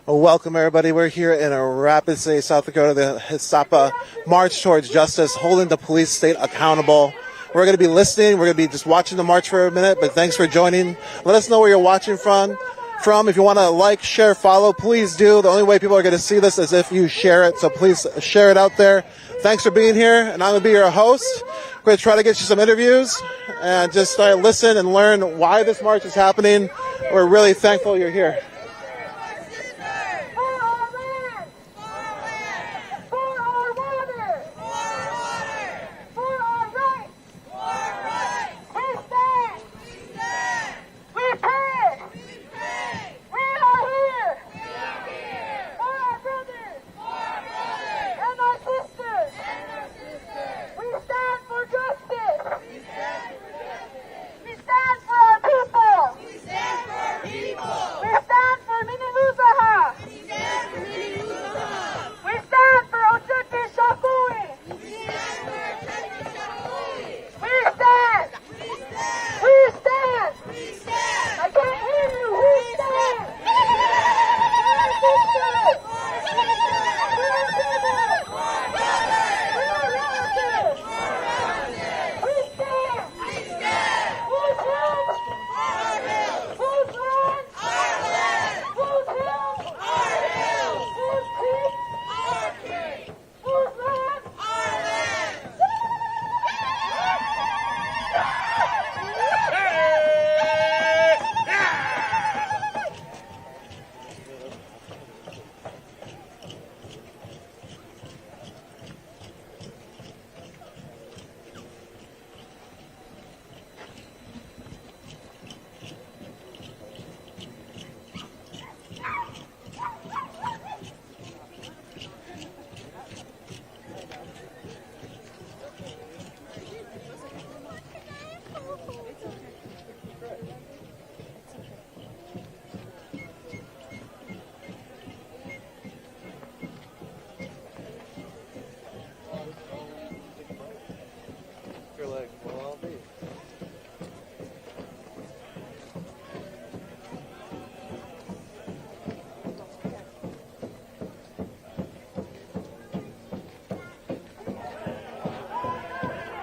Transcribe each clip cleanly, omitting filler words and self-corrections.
Welcome, everybody. We're here in Rapid City, South Dakota, the HISAPA March Towards Justice, holding the police state accountable. We're going to be listening. We're going to be just watching the march for a minute, but thanks for joining. Let us know where you're watching from. If you want to like, share, follow, please do. The only way people are going to see this is if you share it, so please share it out there. Thanks for being here, and I'm going to be your host. We're going to try to get you some interviews and just listen and learn why this march is happening. We're really thankful you're here.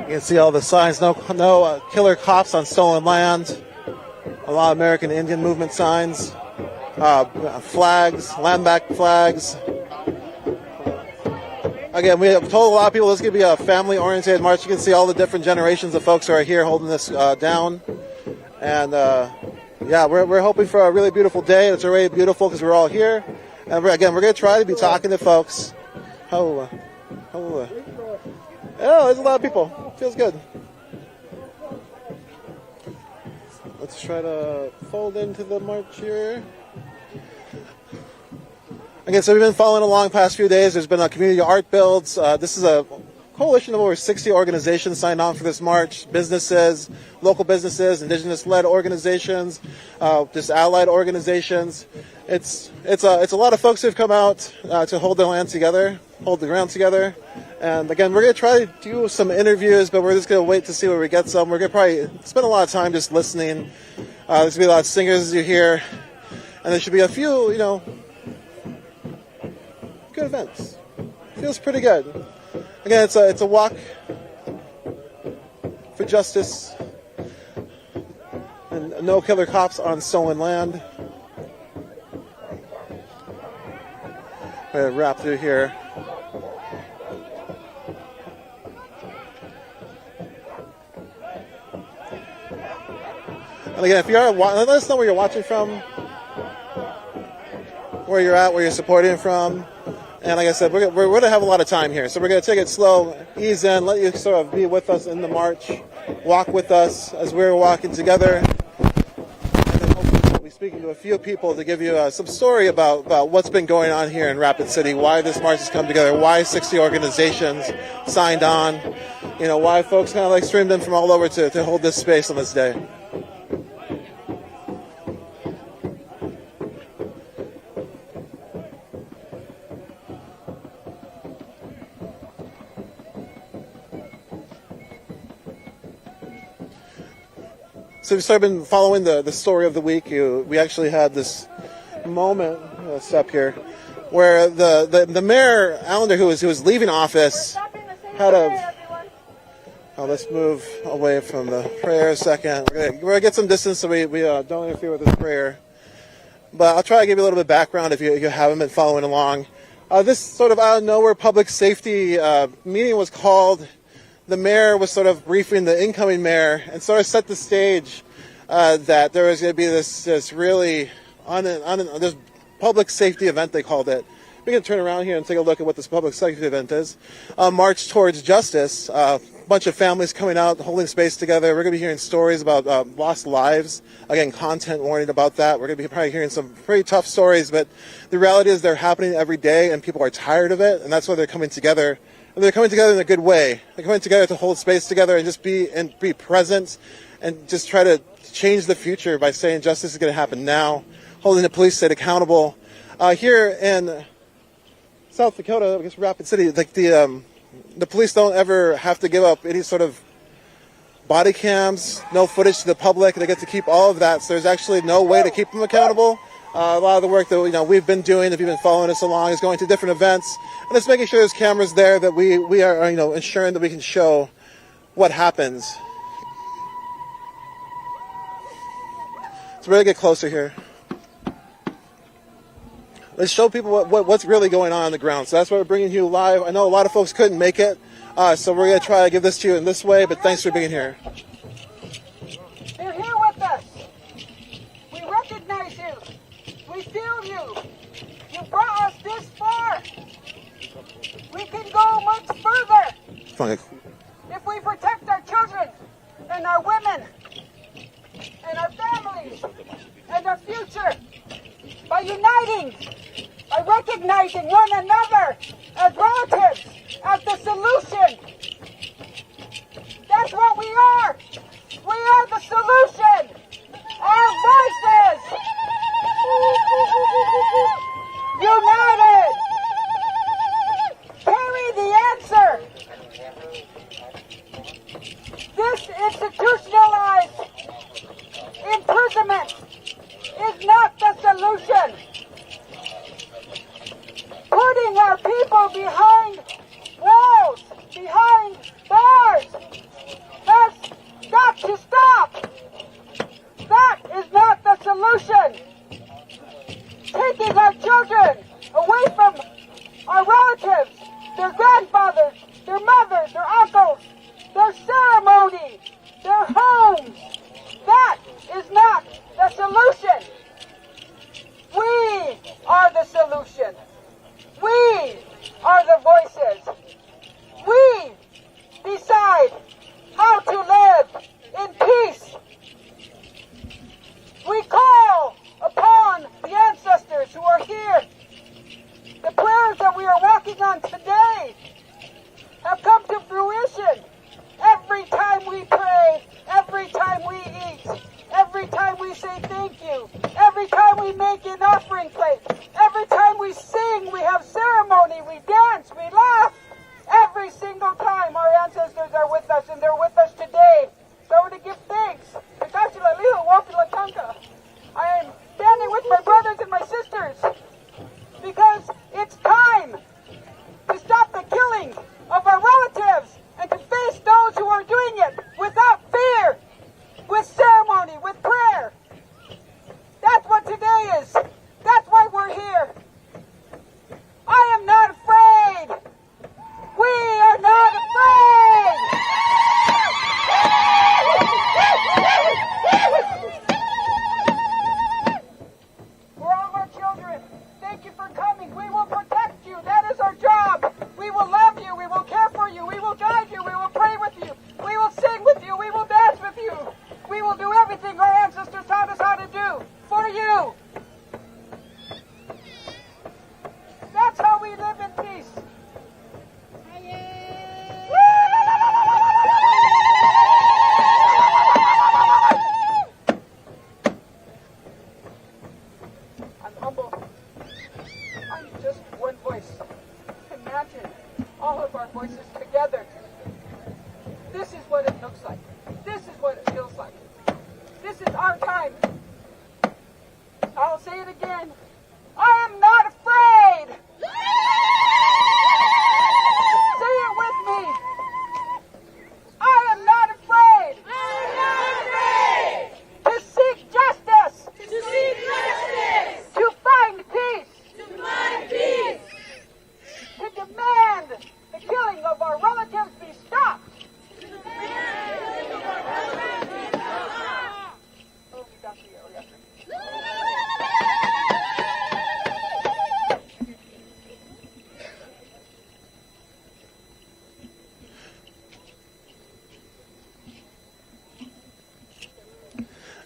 You can see all the signs, no killer cops on stolen land, a lot of American Indian movement signs, flags, land-back flags. Again, we have told a lot of people this is going to be a family-oriented march. You can see all the different generations of folks who are here holding this down. And yeah, we're hoping for a really beautiful day. It's already beautiful because we're all here. And we're going to try to be talking to folks. Oh, there's a lot of people. Feels good. Let's try to fold into the march here. Again, so we've been following along the past few days. There's been a community art builds. This is a coalition of over 60 organizations signed on for this march. Businesses, local businesses, indigenous-led organizations, just allied organizations. It's a lot of folks who've come out to hold their land together, hold the ground together. And again, we're going to try to do some interviews, but we're just going to wait to see where we get some. We're going to probably spend a lot of time just listening. There's going to be a lot of singers as you hear. And there should be a few, good events. Feels pretty good. Again, it's a walk for justice and no killer cops on stolen land. We're going to wrap through here. And again, if you are, let us know where you're watching from, where you're at, where you're supporting from. And like I said, we're going to have a lot of time here. So we're going to take it slow, ease in, let you sort of be with us in the march, walk with us as we're walking together. And then hopefully we'll be speaking to a few people to give you some story about what's been going on here in Rapid City, why this march has come together, why 60 organizations signed on, why folks kind of streamed in from all over to hold this space on this day. So we've sort of been following the story of the week. We actually had this moment step here, where the mayor Allender, who was leaving office, had a. Oh, let's move away from the prayer a second. We're gonna get some distance so we don't interfere with this prayer. But I'll try to give you a little bit of background if you haven't been following along. This sort of out of nowhere public safety meeting was called. The mayor was sort of briefing the incoming mayor and sort of set the stage that there was going to be this really this public safety event, they called it. We can turn around here and take a look at what this public safety event is. March Towards Justice. A bunch of families coming out, holding space together. We're going to be hearing stories about lost lives. Again, content warning about that. We're going to be probably hearing some pretty tough stories, but the reality is they're happening every day, and people are tired of it, and that's why they're coming together. And they're coming together in a good way. They're coming together to hold space together and just be present and just try to change the future by saying justice is going to happen now, holding the police state accountable. Here in South Dakota, I guess Rapid City, like the police don't ever have to give up any sort of body cams, no footage to the public. They get to keep all of that, so there's actually no way to keep them accountable. A lot of the work that we've been doing, if you've been following us along, is going to different events and it's making sure there's cameras there that we are ensuring that we can show what happens. So we're gonna get closer here. Let's show people what's really going on the ground. So that's why we're bringing you live. I know a lot of folks couldn't make it, so we're going to try to give this to you in this way, but thanks for being here. They're here with us. We recognize you. We feel you. You brought us this far. We can go much further. Fine. If we protect our children and our women and our families and our future by uniting, by recognizing one another as relatives, as the solution. That's what we are. We are the solution. Our voices united carry the answer. This institutionalized imprisonment is not the solution. Putting our people behind walls, behind bars, that's got to stop. That is not the solution. Taking our children away from our relatives, their grandfathers, their mothers, their uncles, their ceremony, their homes, that is not the solution. We are the solution. We are the voices. We decide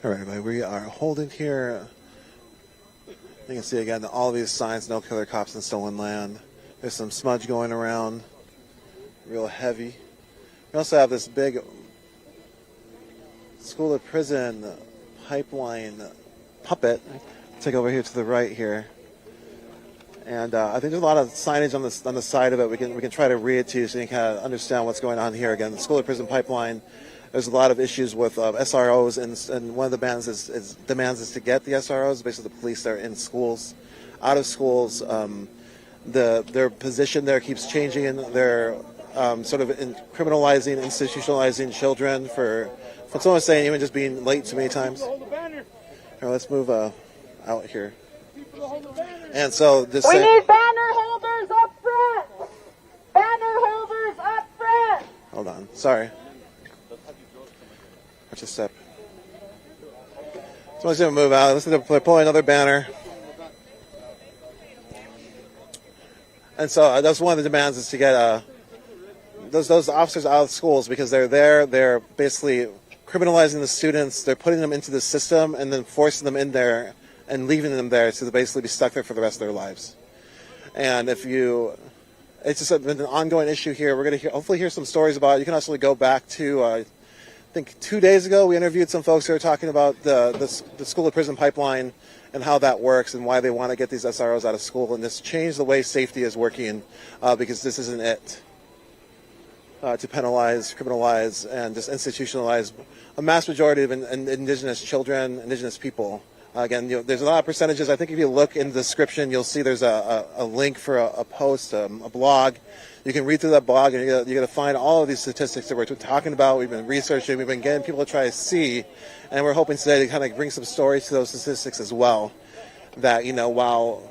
All right, everybody, we are holding here. You can see again all these signs, no killer cops in stolen land. There's some smudge going around, real heavy. We also have this big school to prison pipeline puppet. Take over here to the right here. And I think there's a lot of signage on the side of it. We can try to read it to you so you can kind of understand what's going on here. Again, the school to prison pipeline. There's a lot of issues with SROs, and one of the demands is to get the SROs, basically the police that are in schools, out of schools. Their position there keeps changing. They're sort of criminalizing, institutionalizing children for someone saying even just being late too many times. All right, let's move out here. And so this. We need banner holders up front. Banner holders up front. Hold on, sorry. Watch a step. Someone's gonna move out. Listen to pull another banner. And so that's one of the demands is to get those officers out of schools because they're there. They're basically criminalizing the students. They're putting them into the system and then forcing them in there and leaving them there to basically be stuck there for the rest of their lives. And it's just been an ongoing issue here. We're going to hopefully hear some stories about it. You can also go back to, I think 2 days ago, we interviewed some folks who are talking about the school to prison pipeline and how that works and why they want to get these SROs out of school. And this changed the way safety is working because this isn't it. To penalize, criminalize, and just institutionalize a mass majority of indigenous children, indigenous people. Again, there's a lot of percentages. I think if you look in the description, you'll see there's a link for a post, a blog. You can read through that blog, and you're going to find all of these statistics that we're talking about. We've been researching. We've been getting people to try to see, and we're hoping today to kind of bring some stories to those statistics as well. That, while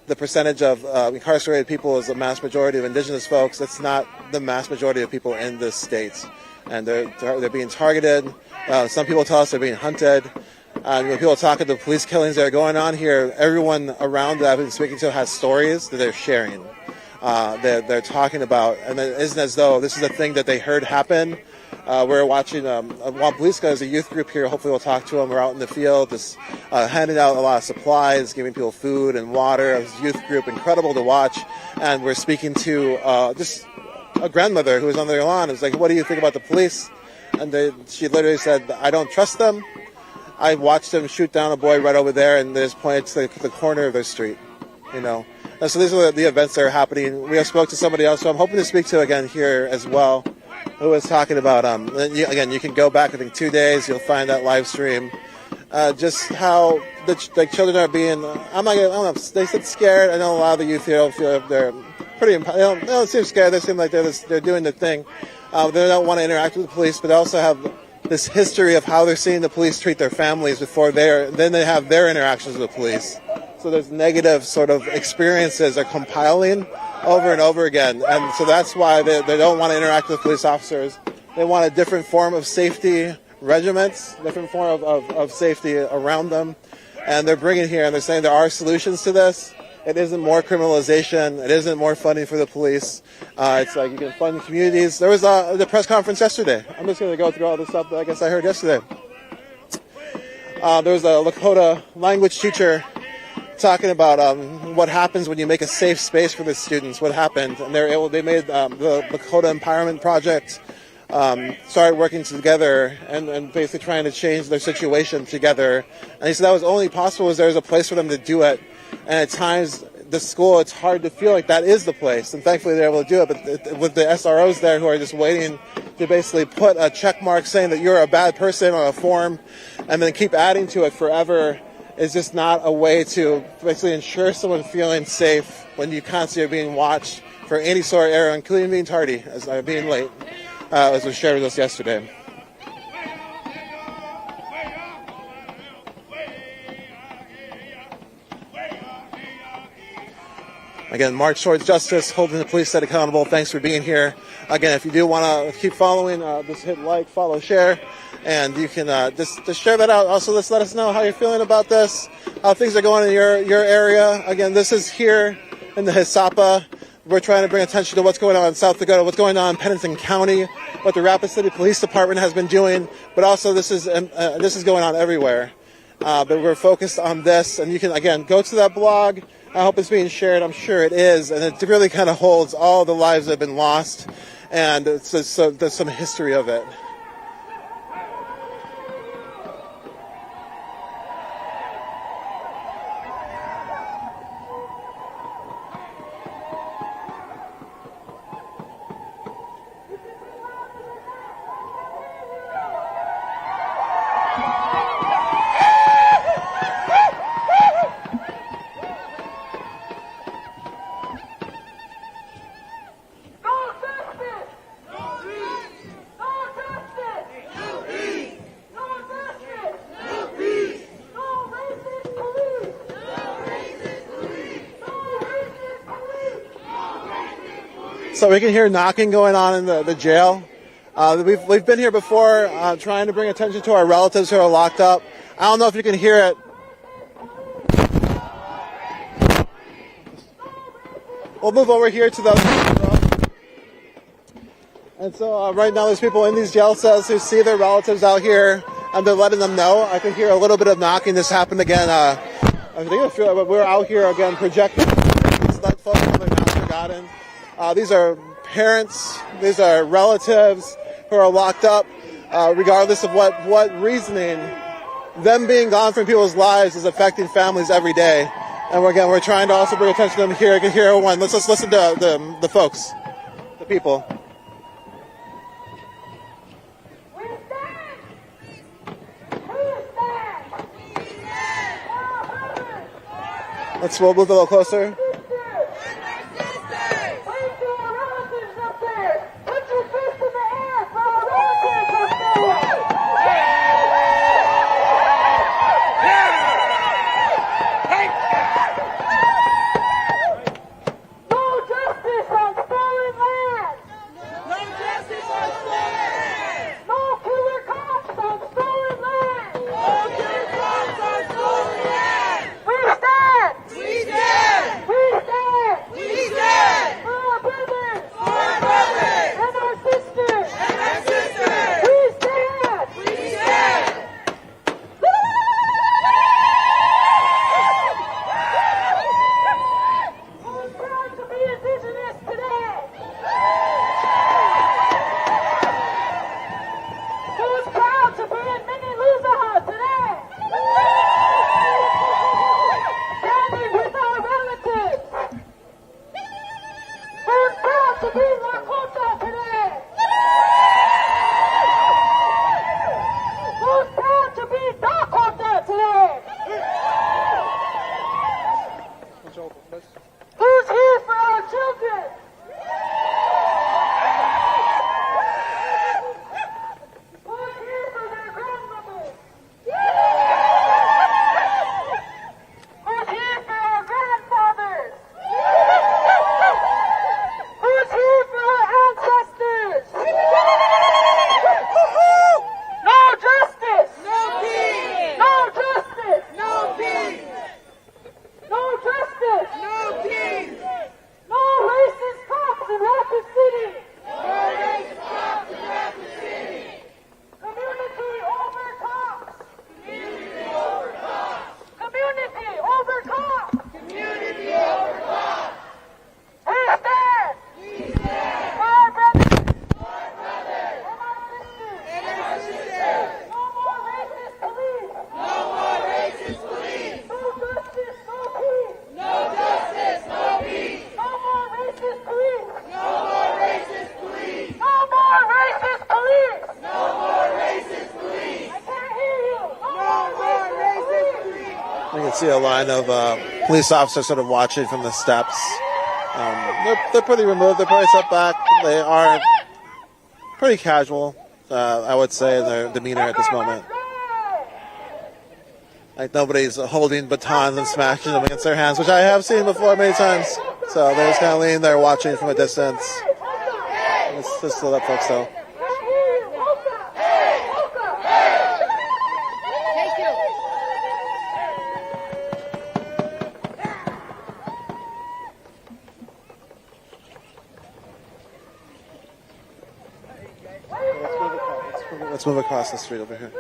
the percentage of incarcerated people is the mass majority of indigenous folks, that's not the mass majority of people in this state. And they're being targeted. Some people tell us they're being hunted. When people talk about the police killings that are going on here, everyone around that I've been speaking to has stories that they're sharing. They're talking about, and it isn't as though this is a thing that they heard happen. We're watching Juan Poliska is a youth group here. Hopefully we'll talk to them. We're out in the field just handing out a lot of supplies, giving people food and water. It's a youth group, incredible to watch. And we're speaking to just a grandmother who was on their lawn. It's like, what do you think about the police? And she literally said, I don't trust them. I watched them shoot down a boy right over there, and they just pointed to the corner of their street, And so these are the events that are happening. We have spoke to somebody else, so I'm hoping to speak to again here as well, who was talking about, again, you can go back, I think, 2 days, you'll find that live stream, just how the children are being, I don't know, they said scared. I know a lot of the youth here don't feel they're pretty, they don't seem scared. They seem like they're doing the thing. They don't want to interact with the police, but they also have this history of how they're seeing the police treat their families before then they have their interactions with the police. So there's negative sort of experiences are compiling over and over again. And so that's why they don't want to interact with police officers. They want a different form of safety regiments, different form of safety around them. And they're bringing here, and they're saying there are solutions to this. It isn't more criminalization. It isn't more funding for the police. It's like you can fund communities. There was the press conference yesterday. I'm just going to go through all the stuff that I guess I heard yesterday. There was a Lakota language teacher talking about what happens when you make a safe space for the students. What happened? And they made the Lakota Empowerment Project. Started working together and basically trying to change their situation together. And he said that was only possible because there was a place for them to do it. And at times, the school, it's hard to feel like that is the place. And thankfully, they're able to do it. But with the SROs there who are just waiting to basically put a check mark saying that you're a bad person on a form and then keep adding to it forever is just not a way to basically ensure someone feeling safe when you constantly are being watched for any sort of error, including being tardy, as being late, as was shared with us yesterday. Again, March Towards Justice, holding the police state accountable. Thanks for being here. Again, if you do want to keep following, just hit like, follow, share, and you can just share that out. Also, let us know how you're feeling about this, how things are going in your area. Again, this is here in the Hisapa. We're trying to bring attention to what's going on in South Dakota, what's going on in Pennington County, what the Rapid City Police Department has been doing, but also this is going on everywhere. But we're focused on this, and you can, again, go to that blog. I hope it's being shared. I'm sure it is, and it really kind of holds all the lives that have been lost, and there's some history of it. So we can hear knocking going on in the jail. We've been here before trying to bring attention to our relatives who are locked up. I don't know if you can hear it. We'll move over here to the... And so right now there's people in these jail cells who see their relatives out here, and they're letting them know. I can hear a little bit of knocking. This happened again. I think we're out here again projecting. Let folks know they're not forgotten. These are parents, these are relatives who are locked up, regardless of what reasoning. Them being gone from people's lives is affecting families every day. And we're trying to also bring attention to them here. I can hear everyone. Let's just listen to the folks, the people. We'll move a little closer. Who's here for our children? Who's here for their grandmothers? Who's here for our grandfathers? Who's here for our ancestors? No justice! No peace! No justice! No peace! No justice! No peace! No racist cops in Rapid City! No racist cops in Rapid City! Community over cops! Community over cops! Community over cops! Community over cops! We stand! We stand! For our brothers! For our brothers! And our sisters! And our sisters! No more racist police! No more racist police! No justice! No peace! No justice! No peace! No more racist police! No more racist police! No more racist police! No more racist police! I can't hear you! No more racist police! You can see a line of police officers sort of watching from the steps. They're pretty removed. They're pretty set back. They are pretty casual, I would say, in their demeanor at this moment. Like nobody's holding batons and smashing them against their hands, which I have seen before many times. So they're just kind of leaning there watching from a distance. It's just to let folks know. Let's move across the street over here.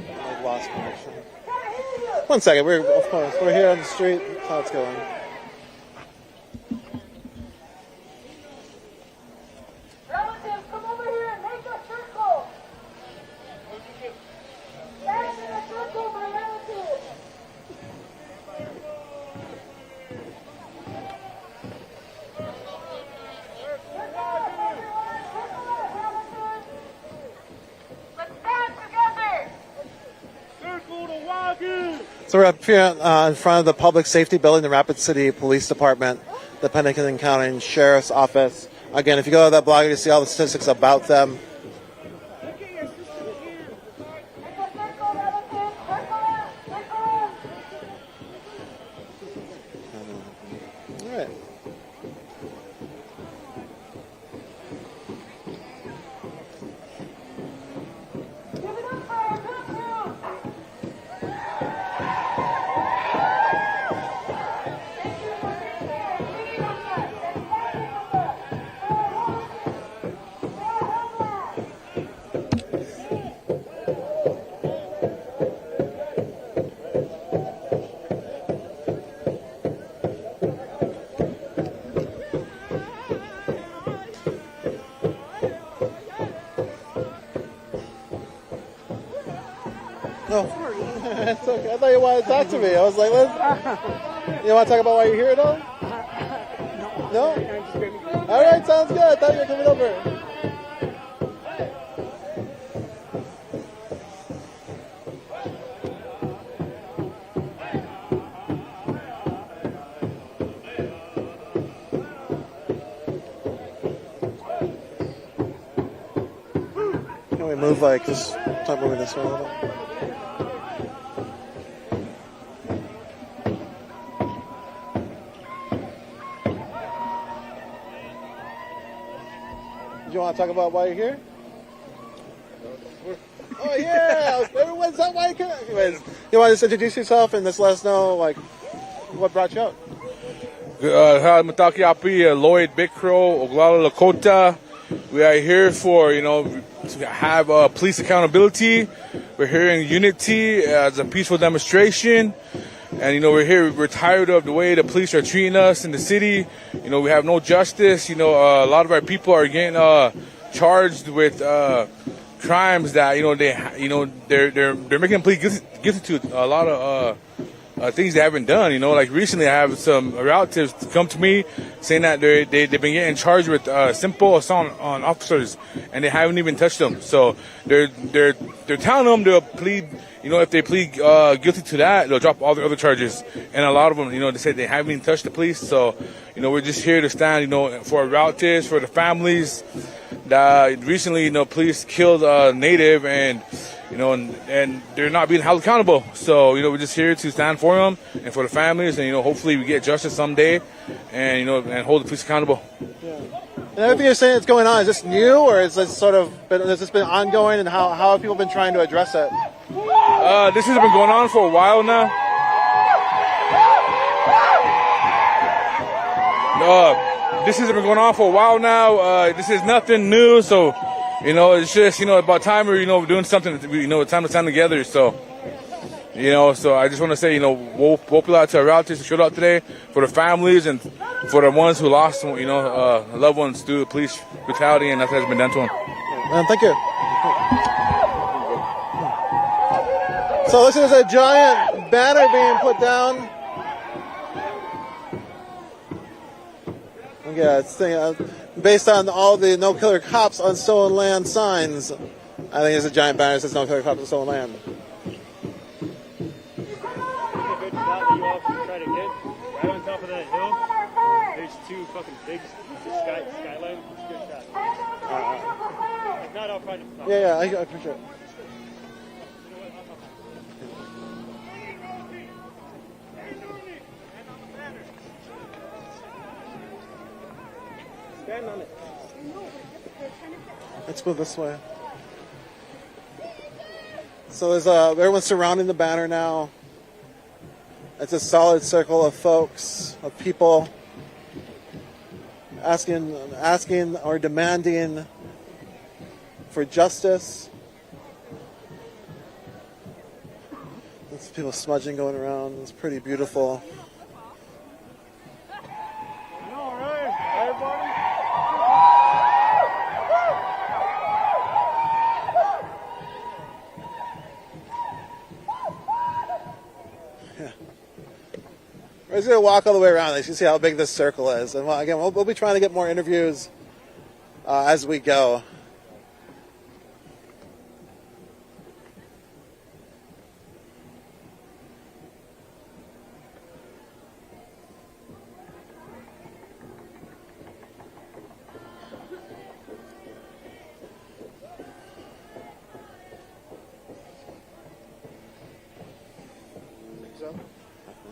We're lost connection. 1 second. We're here on the street. How it's going? Relatives, come over here and make a circle. Stand in a circle, my relatives. Let's stand together. Circle the Wagyu. So we're up here in front of the Public Safety Building, the Rapid City Police Department, the Pennington County Sheriff's Office. Again, if you go to that blog, you can see all the statistics about them. All right. No, it's okay. I thought you wanted to talk to me. I was like, you want to talk about why you're here at all? No? All right, sounds good. I thought you were coming over. Can we move just start moving this way a little? You want to talk about why you're here? Oh yeah, everyone's not why you came. Anyways, you want to just introduce yourself and just let us know what brought you out? Mataki Api, Lloyd Bikro, Oglala Lakota. We are here for to have police accountability. We're here in unity as a peaceful demonstration. And, we're tired of the way the police are treating us in the city. We have no justice. A lot of our people are getting charged with crimes that, they're making them plead guilty to a lot of things they haven't done. Like recently I have some relatives come to me saying that they've been getting charged with simple assault on officers and they haven't even touched them. So they're telling them to plead, if they plead guilty to that, they'll drop all the other charges. And a lot of them, they say they haven't even touched the police. So, we're just here to stand, for our relatives, for the families that recently, police killed a native and they're not being held accountable. So, we're just here to stand for them and for the families, and hopefully we get justice someday, and and hold the police accountable. Yeah. And everything you're saying that's going on, is this new, or is this has this been ongoing, and how have people been trying to address it? This has been going on for a while now. this has been going on for a while now. This is nothing new, so it's just about time we're doing something. Time to stand together. So so I just want to say we'll pull out to our relatives who showed up today, for the families and for the ones who lost loved ones through the police brutality and nothing has been done to them. Thank you. So this is a giant banner being put down. Yeah, it's based on all the no killer cops on stolen land signs. I think it's a giant banner that says no killer cops on stolen land. Right on top of that hill, there's two fucking big skyline. It's a good shot. If not, I'll find it. Yeah, I appreciate it. Stand on it. Let's move this way. So there's everyone's surrounding the banner now. It's a solid circle of folks, of people asking or demanding for justice. There's people smudging going around. It's pretty beautiful. All right, everybody. We're just going to walk all the way around. You can see how big this circle is. And again, we'll be trying to get more interviews as we go.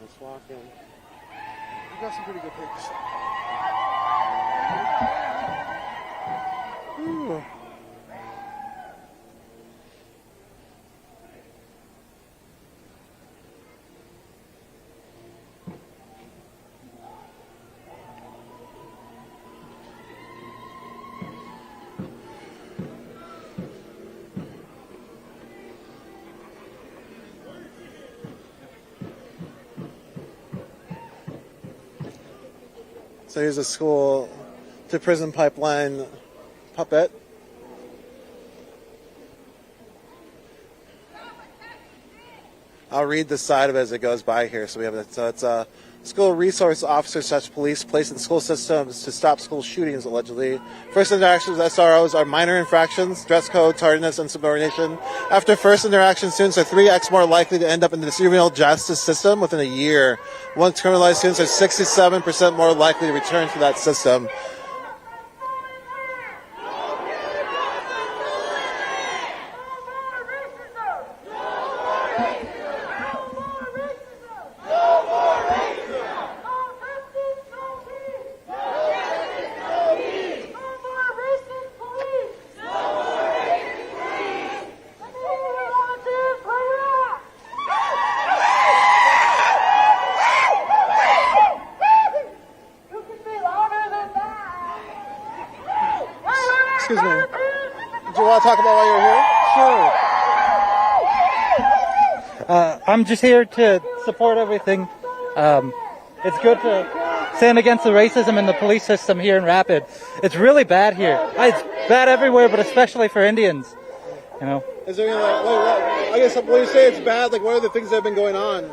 Let's walk in. We got some pretty good pictures. Ooh. So here's a school to prison pipeline puppet. I'll read the side of it as it goes by here. So we have it's school resource officers such police placed in school systems to stop school shootings allegedly. First interactions with SROs are minor infractions, dress code, tardiness, and subordination. After first interaction, students are 3x more likely to end up in the juvenile justice system within a year. Once criminalized, students are 67% more likely to return to that system. Excuse me. Do you want to talk about why you're here? Sure. I'm just here to support everything. It's good to stand against the racism in the police system here in Rapid. It's really bad here. It's bad everywhere, but especially for Indians. Is there anything I guess when you say it's bad, like what are the things that have been going on?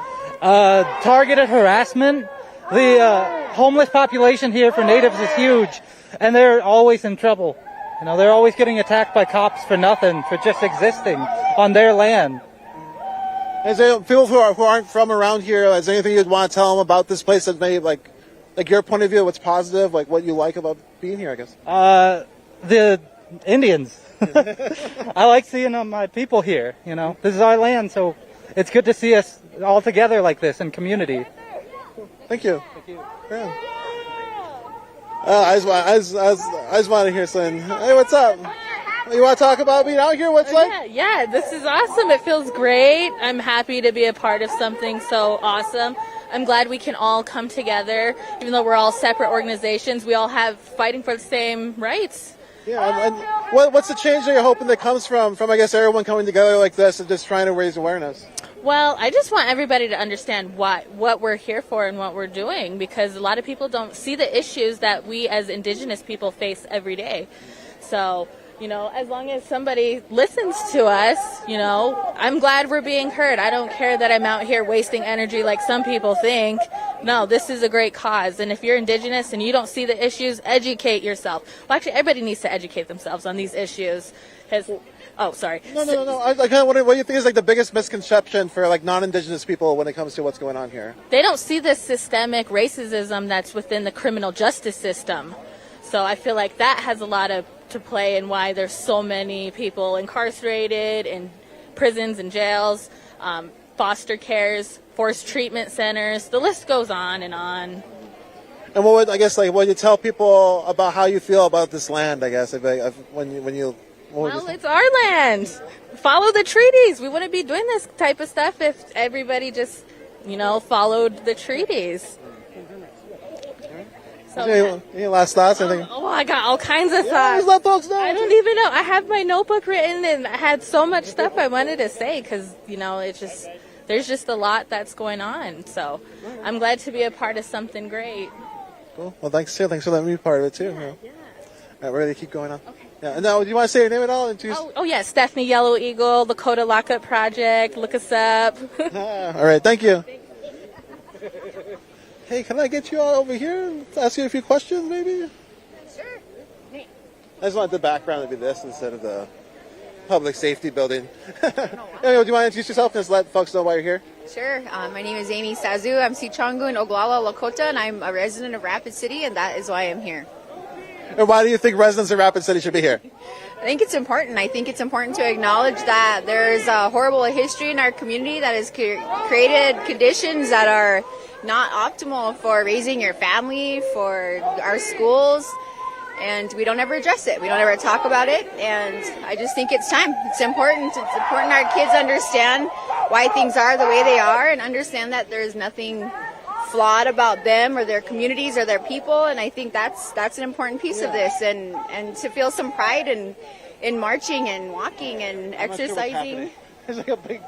Targeted harassment. The homeless population here for natives is huge, and they're always in trouble. They're always getting attacked by cops for nothing, for just existing on their land. Is there people who aren't from around here? Is there anything you'd want to tell them about this place that may like your point of view? What's positive? Like what you like about being here? I guess. The Indians. I like seeing my people here. This is our land, so it's good to see us all together like this in community. Thank you. Thank you. Yeah. I just want to hear something. Hey, what's up? You want to talk about being out here? What's like? Yeah, this is awesome. It feels great. I'm happy to be a part of something so awesome. I'm glad we can all come together, even though we're all separate organizations. We all have fighting for the same rights. Yeah, and what's the change that you're hoping that comes from I guess everyone coming together like this and just trying to raise awareness? Well, I just want everybody to understand what we're here for and what we're doing, because a lot of people don't see the issues that we as Indigenous people face every day. So, as long as somebody listens to us, I'm glad we're being heard. I don't care that I'm out here wasting energy like some people think. No, this is a great cause. And if you're Indigenous and you don't see the issues, educate yourself. Well, actually, everybody needs to educate themselves on these issues. Oh, sorry. No. I kind of wonder what do you think is like the biggest misconception for like non-Indigenous people when it comes to what's going on here? They don't see the systemic racism that's within the criminal justice system. So I feel like that has a lot to play in why there's so many people incarcerated in prisons and jails, foster cares, forced treatment centers. The list goes on and on. And what would you tell people about how you feel about this land? I guess Well, it's our land. Follow the treaties. We wouldn't be doing this type of stuff if everybody just, followed the treaties. So, any last thoughts? I got all kinds of thoughts. Let folks know. I don't even know. I have my notebook written, and I had so much stuff I wanted to say because, there's just a lot that's going on. So I'm glad to be a part of something great. Cool. Well, thanks for letting me be part of it too. Yeah. All right, we're ready to keep going on. Okay. Yeah. And now, do you want to say your name at all? Oh, yeah. Stephanie Yellow Eagle, Lakota Lockup Project. Look us up. All right. Thank you. Hey, can I get you all over here and ask you a few questions, maybe? Sure. I just wanted the background to be this instead of the public safety building. Do you want to introduce yourself and just let folks know why you're here? Sure. My name is Amy Sazu. I'm Sichongun Oglala Lakota, and I'm a resident of Rapid City, and that is why I'm here. And why do you think residents of Rapid City should be here? I think it's important. I think it's important to acknowledge that there's a horrible history in our community that has created conditions that are not optimal for raising your family, for our schools, and we don't ever address it. We don't ever talk about it, and I just think it's time. It's important. It's important our kids understand why things are the way they are and understand that there's nothing flawed about them or their communities or their people, and I think that's an important piece of this, and to feel some pride in marching and walking and exercising. There's like a big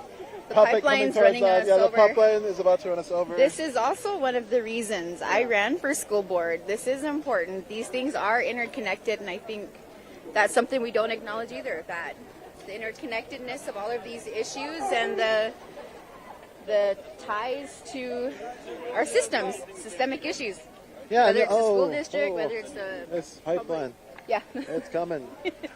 The puppet pipeline's coming running us Yeah, the over. pipeline is about to run us over. This is also one of the reasons I ran for school board. This is important. These things are interconnected, and I think that's something we don't acknowledge either, that the interconnectedness of all of these issues and the ties to our systems, systemic issues. Yeah, whether it's the school district, whether it's the this pipeline. Yeah. It's coming.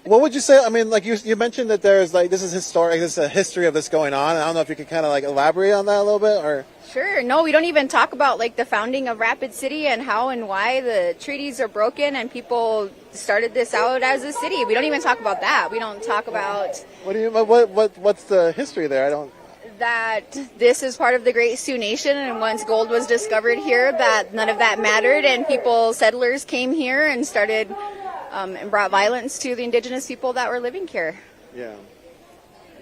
What would you say? I mean, like you mentioned that there's like this is historic. This is a history of this going on. I don't know if you could kind of like elaborate on that a little bit, or. Sure. No, we don't even talk about like the founding of Rapid City and how and why the treaties are broken and people started this out as a city. We don't even talk about that. We don't talk about. What do you? What's the history there? I don't. That this is part of the Great Sioux Nation, and once gold was discovered here, that none of that mattered, and settlers came here and started and brought violence to the indigenous people that were living here. Yeah.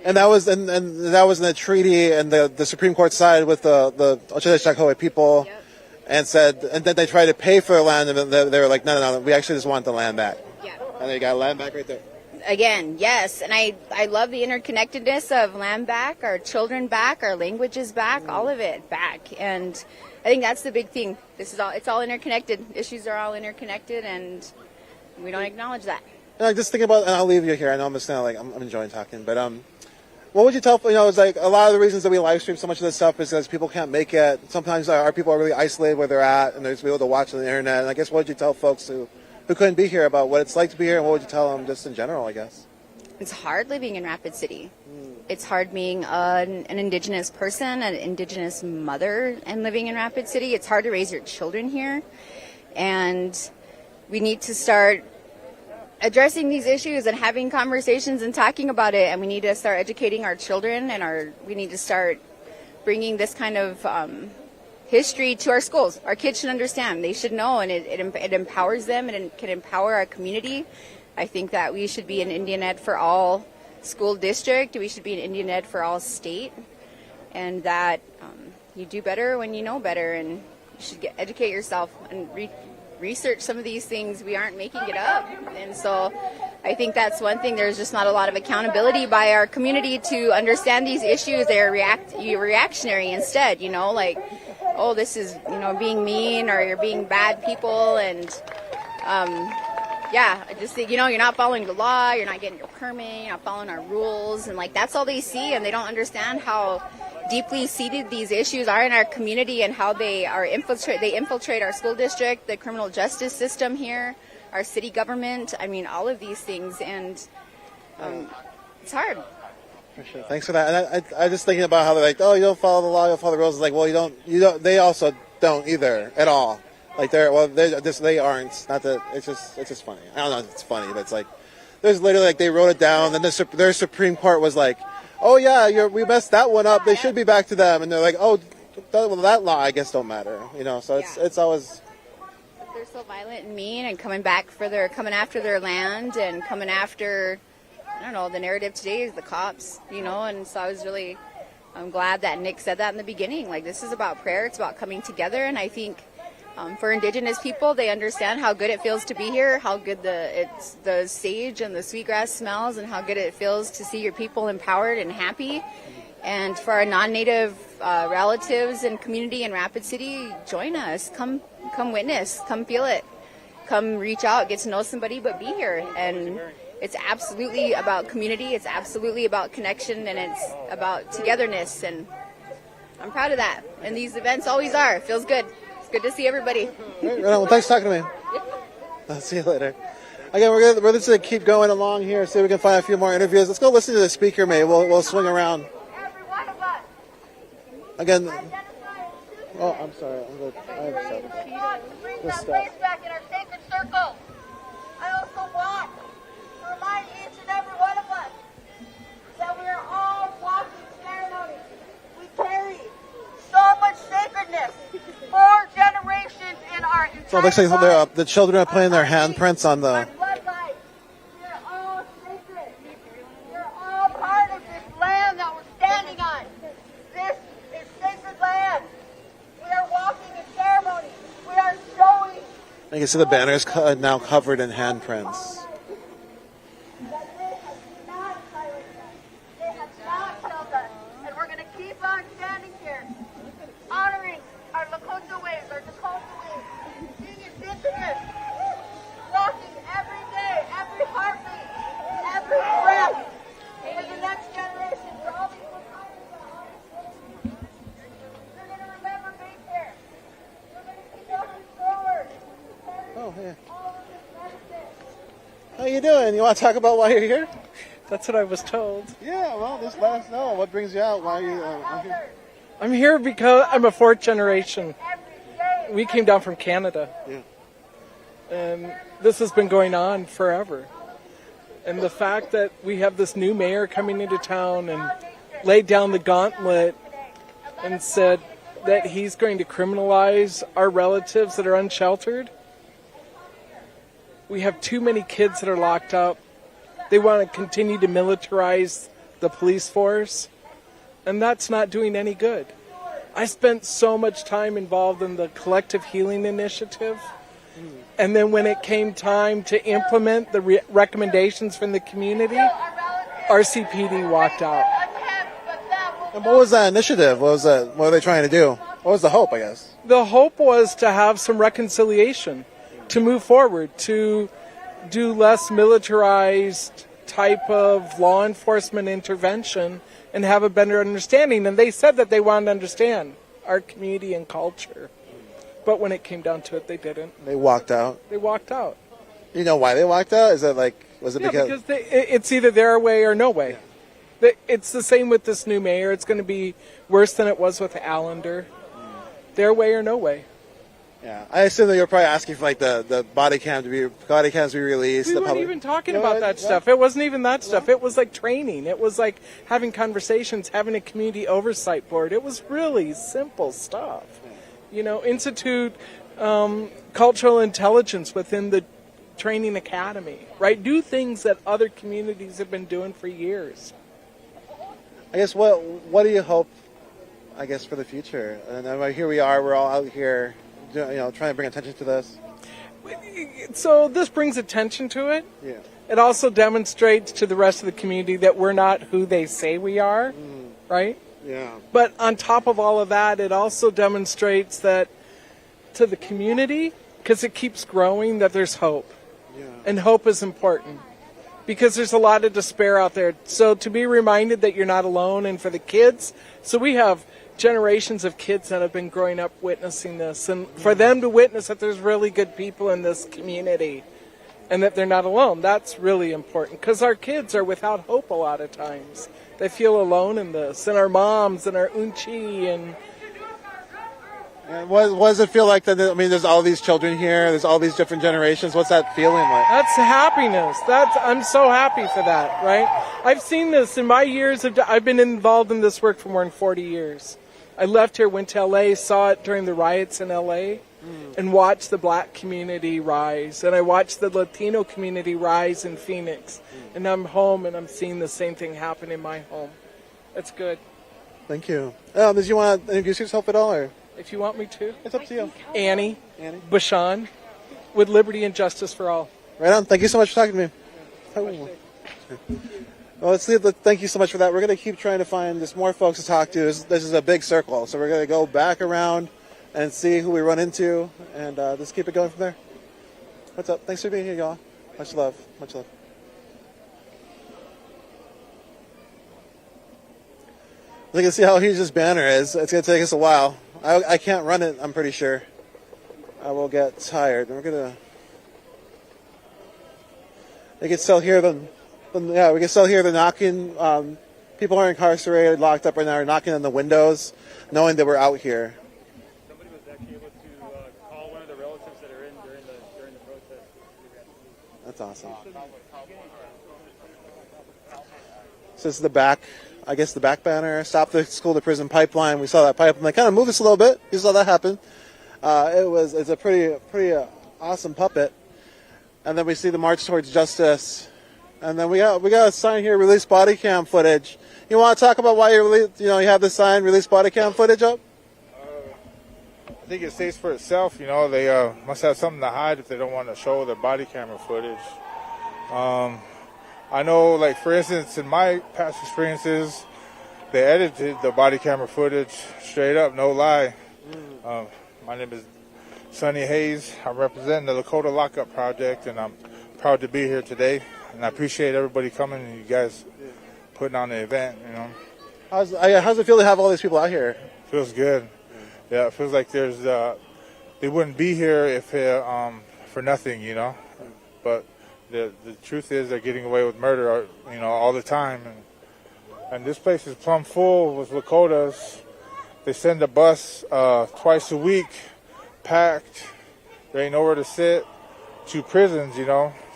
And that was and that was in the treaty, and the Supreme Court sided with the Oceti Sakowin people, Yep. and said, and then they tried to pay for the land, and they were like, no, we actually just want the land back. Yeah. And they got land back right there. Again, yes, and I love the interconnectedness of land back, our children back, our languages back, all of it back, and I think that's the big thing. It's all interconnected. Issues are all interconnected, and we don't acknowledge that. And like just thinking about, and I'll leave you here. I know I'm just kind of like I'm enjoying talking, but what would you tell? It's like a lot of the reasons that we live stream so much of this stuff is because people can't make it. Sometimes our people are really isolated where they're at, and they're just able to watch on the internet. And I guess what would you tell folks who couldn't be here about what it's like to be here, and what would you tell them just in general, I guess? It's hard living in Rapid City. It's hard being an indigenous person, an indigenous mother, and living in Rapid City. It's hard to raise your children here. And we need to start addressing these issues and having conversations and talking about it. And we need to start educating our children, and we need to start bringing this kind of history to our schools. Our kids should understand. They should know, and it empowers them, and it can empower our community. I think that we should be an Indian Ed for all school district. We should be an Indian Ed for all state, and that you do better when you know better, and you should educate yourself and research some of these things. We aren't making it up. And so I think that's one thing. There's just not a lot of accountability by our community to understand these issues. They're reactionary instead, like, oh, this is, being mean, or you're being bad people. And I just think, you're not following the law, you're not getting your permit, you're not following our rules. And like, that's all they see. And they don't understand how deeply seated these issues are in our community, and how they infiltrate our school district, the criminal justice system here, our city government. I mean, all of these things, and it's hard. For sure. Thanks for that. And I just thinking about how they're like, oh, you don't follow the law, you don't follow the rules. It's like, well, you don't. They also don't either at all. Like they aren't. Not that it's just funny. I don't know if it's funny, but it's like there's literally like they wrote it down. Then their Supreme Court was like, oh yeah, we messed that one up. They should be back to them. And they're like, oh, that law I guess don't matter. So it's always. They're so violent and mean, and coming after their land, and coming after, I don't know, the narrative today is the cops, and so I'm glad that Nick said that in the beginning. Like, this is about prayer, it's about coming together, and I think for Indigenous people, they understand how good it feels to be here, how good the sage and the sweetgrass smells, and how good it feels to see your people empowered and happy. And for our non-Native relatives and community in Rapid City, join us. Come witness. Come feel it. Come reach out, get to know somebody, but be here. And it's absolutely about community. It's absolutely about connection, and it's about togetherness. And I'm proud of that. And these events always are. It feels good. It's good to see everybody. Right, well, thanks for talking to me. I'll see you later. Again, we're just going to keep going along here, see if we can find a few more interviews. Let's go listen to the speaker, maybe. We'll swing around. Again, oh, I'm sorry. Bring that place back in our sacred circle. I also want to remind each and every one of us that we are all walking ceremonies. We carry so much sacredness. 4 generations in our entire so it looks like the children are putting their handprints on the. bloodline. We are all sacred. We are all part of this land that we're standing on. This is sacred land. We are walking in ceremony. We are showing. You can see the banners now covered in handprints. That they have not silenced us. They have not killed us. And we're going to keep on standing here, honoring our Lakota ways, our Dakota ways, being indigenous, walking every day, every heartbeat, every breath for the next generation, for all these Lakotas. They're going to remember being here. We're going to keep walking forward. Oh, yeah. All of this medicine. How you doing? You want to talk about why you're here? That's what I was told. Yeah, well, just let us know. What brings you out? Why are you here? I'm here because I'm a 4th generation. We came down from Canada. Yeah. And this has been going on forever. And the fact that we have this new mayor coming into town and laid down the gauntlet and said that he's going to criminalize our relatives that are unsheltered. We have too many kids that are locked up. They want to continue to militarize the police force. And that's not doing any good. I spent so much time involved in the Collective Healing Initiative. And then when it came time to implement the recommendations from the community, RCPD walked out. And what was that initiative? What were they trying to do? What was the hope, I guess? The hope was to have some reconciliation, to move forward, to do less militarized type of law enforcement intervention and have a better understanding. And they said that they wanted to understand our community and culture. But when it came down to it, they didn't. They walked out. They walked out. You know why they walked out? Is it because it's either their way or no way. It's the same with this new mayor. It's going to be worse than it was with Allender. Their way or no way. Yeah, I assume that you're probably asking for like the body cams to be released. We weren't even talking about that stuff. It wasn't even that stuff. It was like training. It was like having conversations, having a community oversight board. It was really simple stuff. Institute cultural intelligence within the training academy, right? Do things that other communities have been doing for years. I guess what do you hope I guess, for the future. And here we are. We're all out here, trying to bring attention to this. So this brings attention to it. Yeah. It also demonstrates to the rest of the community that we're not who they say we are, right? Yeah. But on top of all of that, it also demonstrates that to the community, because it keeps growing, that there's hope. Yeah. And hope is important because there's a lot of despair out there. So to be reminded that you're not alone, and for the kids, so we have generations of kids that have been growing up witnessing this, and for them to witness that there's really good people in this community and that they're not alone, that's really important, because our kids are without hope a lot of times. They feel alone in this, and our moms and our unchi And what does it feel like? There's all these children here. There's all these different generations. What's that feeling like? That's happiness. I'm so happy for that, right? I've seen this in my years I've been involved in this work for more than 40 years. I left here, went to LA, saw it during the riots in LA, and watched the black community rise. And I watched the Latino community rise in Phoenix. And I'm home, and I'm seeing the same thing happen in my home. It's good. Thank you. Did you want to introduce yourself at all? Or? If you want me to. It's up to you. Annie. Bashan, with liberty and justice for all. Right on. Thank you so much for talking to me. Oh. Well, thank you so much for that. We're going to keep trying to find just more folks to talk to. This is a big circle, so we're going to go back around and see who we run into, and just keep it going from there. What's up? Thanks for being here, y'all. Much love. Much love. As you can see how huge this banner is. It's going to take us a while. I can't run it, I'm pretty sure. I will get tired. We're going to... You can still hear them. Yeah, we can still hear the knocking. People are incarcerated, locked up right now, are knocking on the windows, knowing that we're out here. Somebody was actually able to call one of the relatives that are in during the protest. That's awesome. So this is the back, I guess the back banner. Stop the school to prison pipeline. We saw that pipeline. They kind of moved us a little bit. You saw that happen. It's a pretty awesome puppet. And then we see the march towards justice. And then we got a sign here, release body cam footage. You want to talk about why you have the sign, release body cam footage up? I think it stays for itself. They must have something to hide if they don't want to show their body camera footage. I know, like, for instance, in my past experiences, they edited the body camera footage straight up, no lie. My name is Sonny Hayes. I'm representing the Lakota Lockup Project, and I'm proud to be here today. And I appreciate everybody coming and you guys putting on the event, How's it feel to have all these people out here? Feels good. Yeah, it feels like they wouldn't be here if for nothing, But the truth is they're getting away with murder, all the time. And this place is plumb full with Lakotas. They send a bus twice a week, packed. There ain't nowhere to sit. 2 prisons,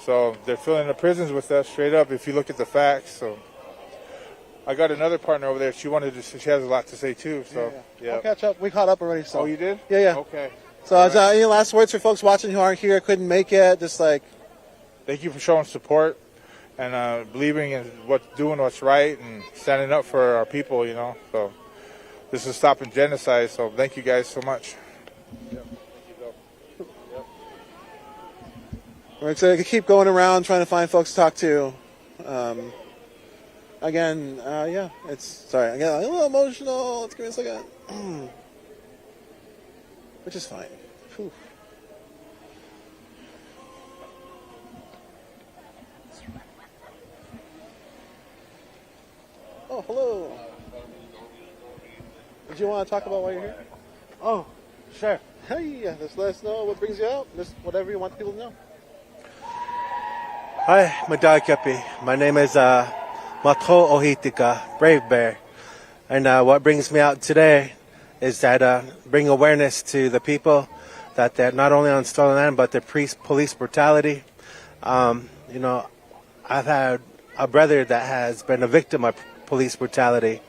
So they're filling the prisons with us straight up if you look at the facts. So I got another partner over there. She has a lot to say too. So yeah. We'll catch up. We caught up already. So. Oh, you did? Yeah. Okay. So any last words for folks watching who aren't here, couldn't make it? Just like, thank you for showing support and believing in doing what's right and standing up for our people. So this is stopping genocide. So thank you guys so much. Yep. We're excited to keep going around trying to find folks to talk to. Again, sorry, I get a little emotional. Let's give me a second. Which is fine. Whew. Oh, hello. Did you want to talk about why you're here? Oh, sure. Hey, just let us know what brings you out. Just whatever you want people to know. Hi, Madagapi. My name is Matho Ohitika, Brave Bear. And what brings me out today is that bring awareness to the people that they're not only on stolen land, but the police brutality. I've had a brother that has been a victim of police brutality.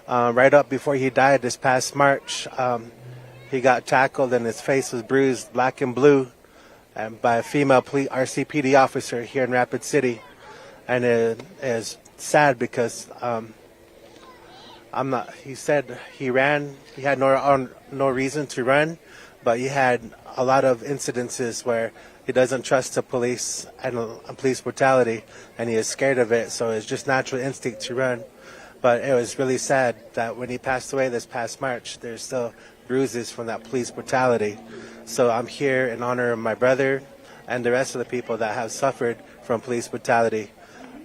Right up before he died this past March, he got tackled and his face was bruised black and blue by a female RCPD officer here in Rapid City. And it is sad because He said he ran. He had no reason to run, but he had a lot of incidences where he doesn't trust the police and police brutality, and he is scared of it. So it's just natural instinct to run. But it was really sad that when he passed away this past March, there's still bruises from that police brutality. So I'm here in honor of my brother and the rest of the people that have suffered from police brutality,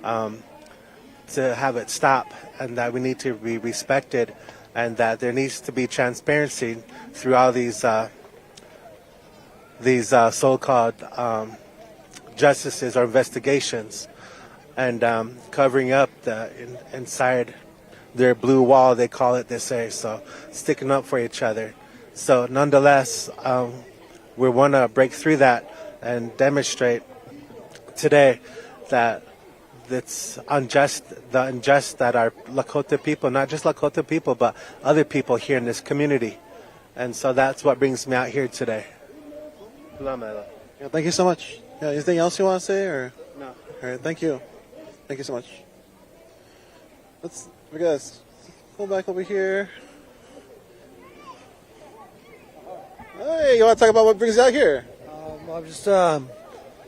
to have it stop, and that we need to be respected, and that there needs to be transparency through all these so-called justices or investigations, and covering up inside their blue wall, they call it, they say, so sticking up for each other. So nonetheless, we want to break through that and demonstrate today that it's unjust that our Lakota people, not just Lakota people, but other people here in this community. And so that's what brings me out here today. Yeah, thank you so much. Yeah, anything else you want to say? Or? No. All right, thank you. Thank you so much. We gotta go back over here. Hey, you want to talk about what brings you out here?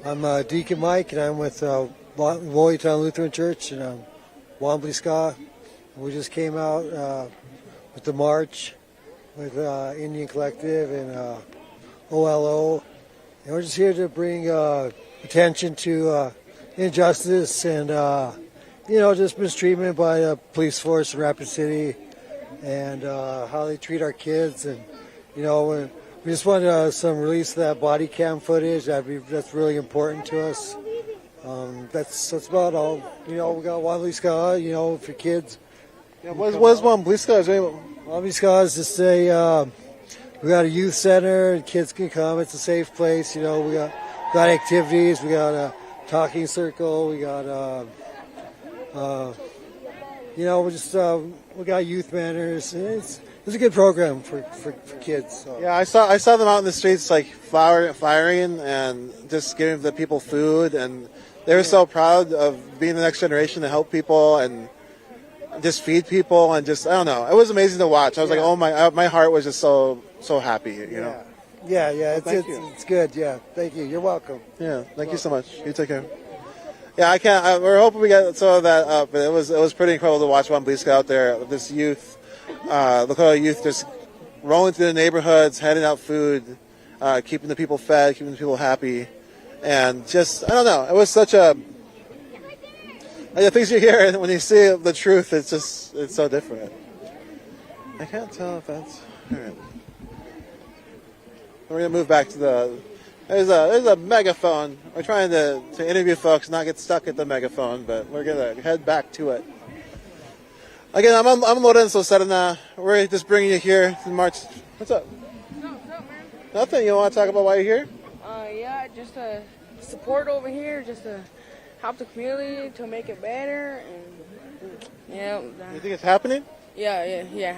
I'm Deacon Mike, and I'm with Woyatown Lutheran Church in Wombly Ska. We just came out with the march with Indian Collective and OLO, and we're just here to bring attention to injustice and just mistreatment by the police force in Rapid City, and how they treat our kids, and we just want some release of that body cam footage. That's really important to us. That's about all. We got Wombly Ska, for kids. Yeah, what is Wombly Ska? Wombly Ska is just we got a youth center and kids can come. It's a safe place. We got activities. We got a talking circle. We got we got youth manners. It's a good program for kids. So. Yeah, I saw them out in the streets like firing and just giving the people food, and they were so proud of being the next generation to help people and just feed people, and just, I don't know, it was amazing to watch. I was like, oh my heart was just so happy, you know. Yeah, it's good. Yeah, thank you. You're welcome. Yeah, thank you so much. You take care. Yeah, we're hoping we get some of that up. But it was pretty incredible to watch Wombly Ska out there. This youth, Lakota youth, just rolling through the neighborhoods, handing out food, keeping the people fed, keeping the people happy, and just, I don't know, it was such the things you hear when you see the truth, it's so different. I can't tell if that's all right. We're gonna move back to there's a megaphone. We're trying to interview folks, not get stuck at the megaphone, but we're gonna head back to it. Again, I'm Lorenzo Serna. We're just bringing you here to March. What's up? What's up, man? Nothing. You want to talk about why you're here? Yeah, just to support over here, just to help the community to make it better, and yeah. You think it's happening? Yeah.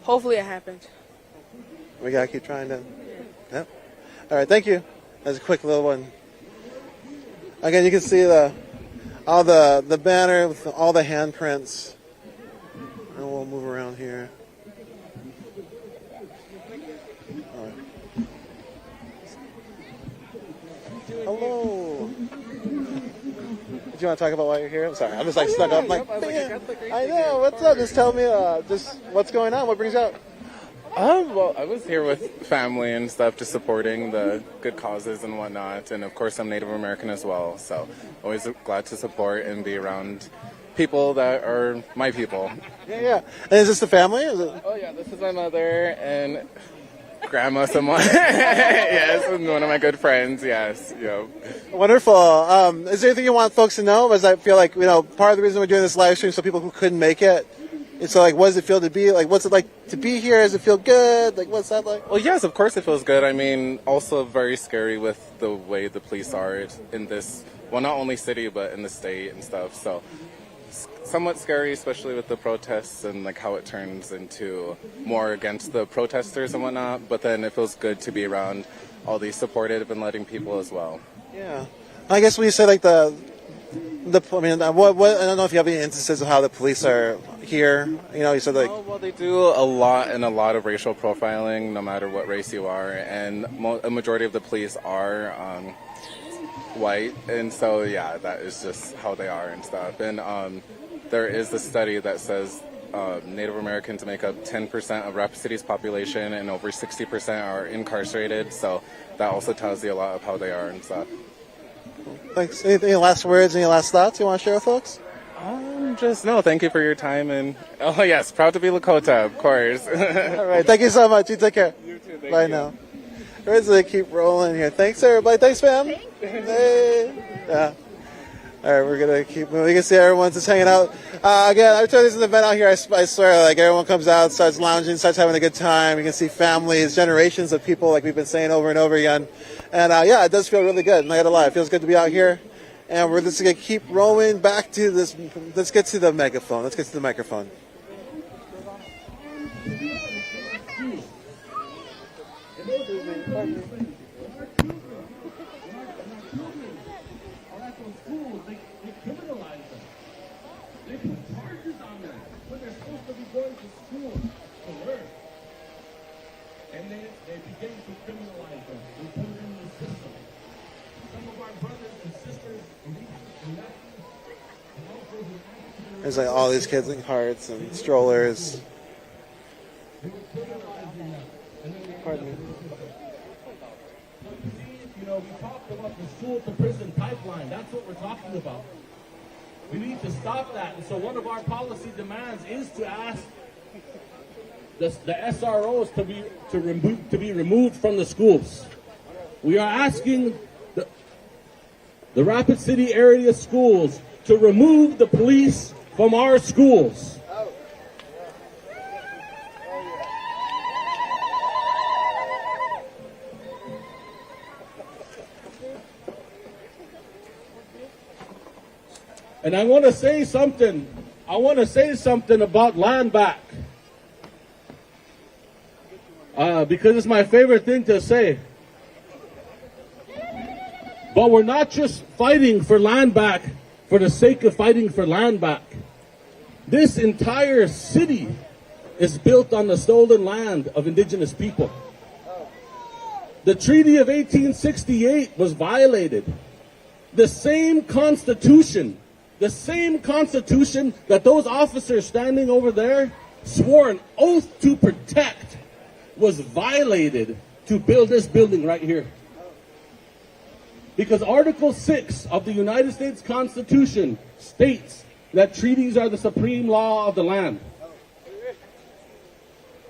Hopefully it happens. We gotta keep trying to. Yep. All right. Thank you. That's a quick little one. Again, you can see all the banner with all the handprints. And we'll move around here. All right. Hello. Do you want to talk about why you're here? I'm sorry. I'm just stuck up. I know. What's up? Just tell me just what's going on. What brings you out? Well, I was here with family and stuff, just supporting the good causes and whatnot. And of course, I'm Native American as well, so always glad to support and be around people that are my people. Yeah. And is this the family? Oh yeah, this is my mother and grandma, someone. Yes, and one of my good friends. Yes. Wonderful. Is there anything you want folks to know? Because I feel like part of the reason we're doing this live stream is so people who couldn't make it. And so, what does it feel to be? What's it like to be here? Does it feel good? What's that like? Well, yes, of course it feels good. I mean, also very scary with the way the police are in this, well, not only city, but in the state and stuff. So, somewhat scary, especially with the protests and, how it turns into more against the protesters and whatnot. But then it feels good to be around all these supportive and letting people as well. Yeah. I guess when you say, What I don't know if you have any instances of how the police are here. You said like. Oh, well, they do a lot of racial profiling, no matter what race you are, and a majority of the police are white, and so yeah, that is just how they are and stuff. And there is a study that says Native Americans make up 10% of Rapid City's population, and over 60% are incarcerated. So that also tells you a lot of how they are and stuff. Thanks. Any last words? Any last thoughts you want to share with folks? Thank you for your time, and oh yes, proud to be Lakota, of course. All right, thank you so much. You take care. You too. Thank Bye you. now. All right, so they keep rolling here. Thanks, everybody. Thanks, fam. Hey. Yeah. All right, we're gonna keep moving. You can see everyone's just hanging out. Again, every time there's an event out here, I swear, like everyone comes out, starts lounging, starts having a good time. You can see families, generations of people, like we've been saying over and over again. And yeah, it does feel really good. Not gonna lie, it feels good to be out here. And we're just gonna keep rolling back to this. Let's get to the megaphone. Let's get to the microphone. There's like all these kids in carts and strollers. Pardon me. We talked about the school to prison pipeline. That's what we're talking about. We need to stop that. And so one of our policy demands is to ask the SROs to be removed from the schools. We are asking the Rapid City area schools to remove the police from our schools. And I want to say something. About land back. Because it's my favorite thing to say. But we're not just fighting for land back for the sake of fighting for land back. This entire city is built on the stolen land of indigenous people. The Treaty of 1868 was violated. The same constitution that those officers standing over there swore an oath to protect was violated to build this building right here. Because Article 6 of the United States Constitution states that treaties are the supreme law of the land.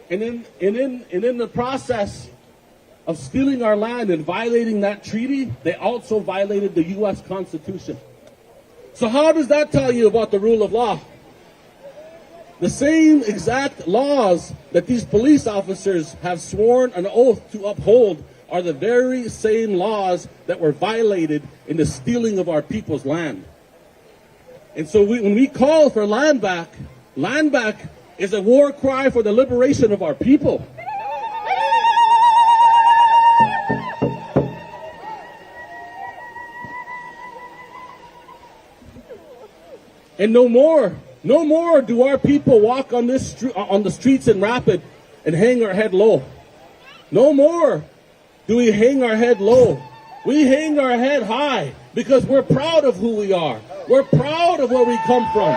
And in the process of stealing our land and violating that treaty, they also violated the U.S. Constitution. So how does that tell you about the rule of law? The same exact laws that these police officers have sworn an oath to uphold are the very same laws that were violated in the stealing of our people's land. And so when we call for land back is a war cry for the liberation of our people. And no more do our people walk on the streets in Rapid and hang our head low. No more do we hang our head low. We hang our head high because we're proud of who we are. We're proud of where we come from.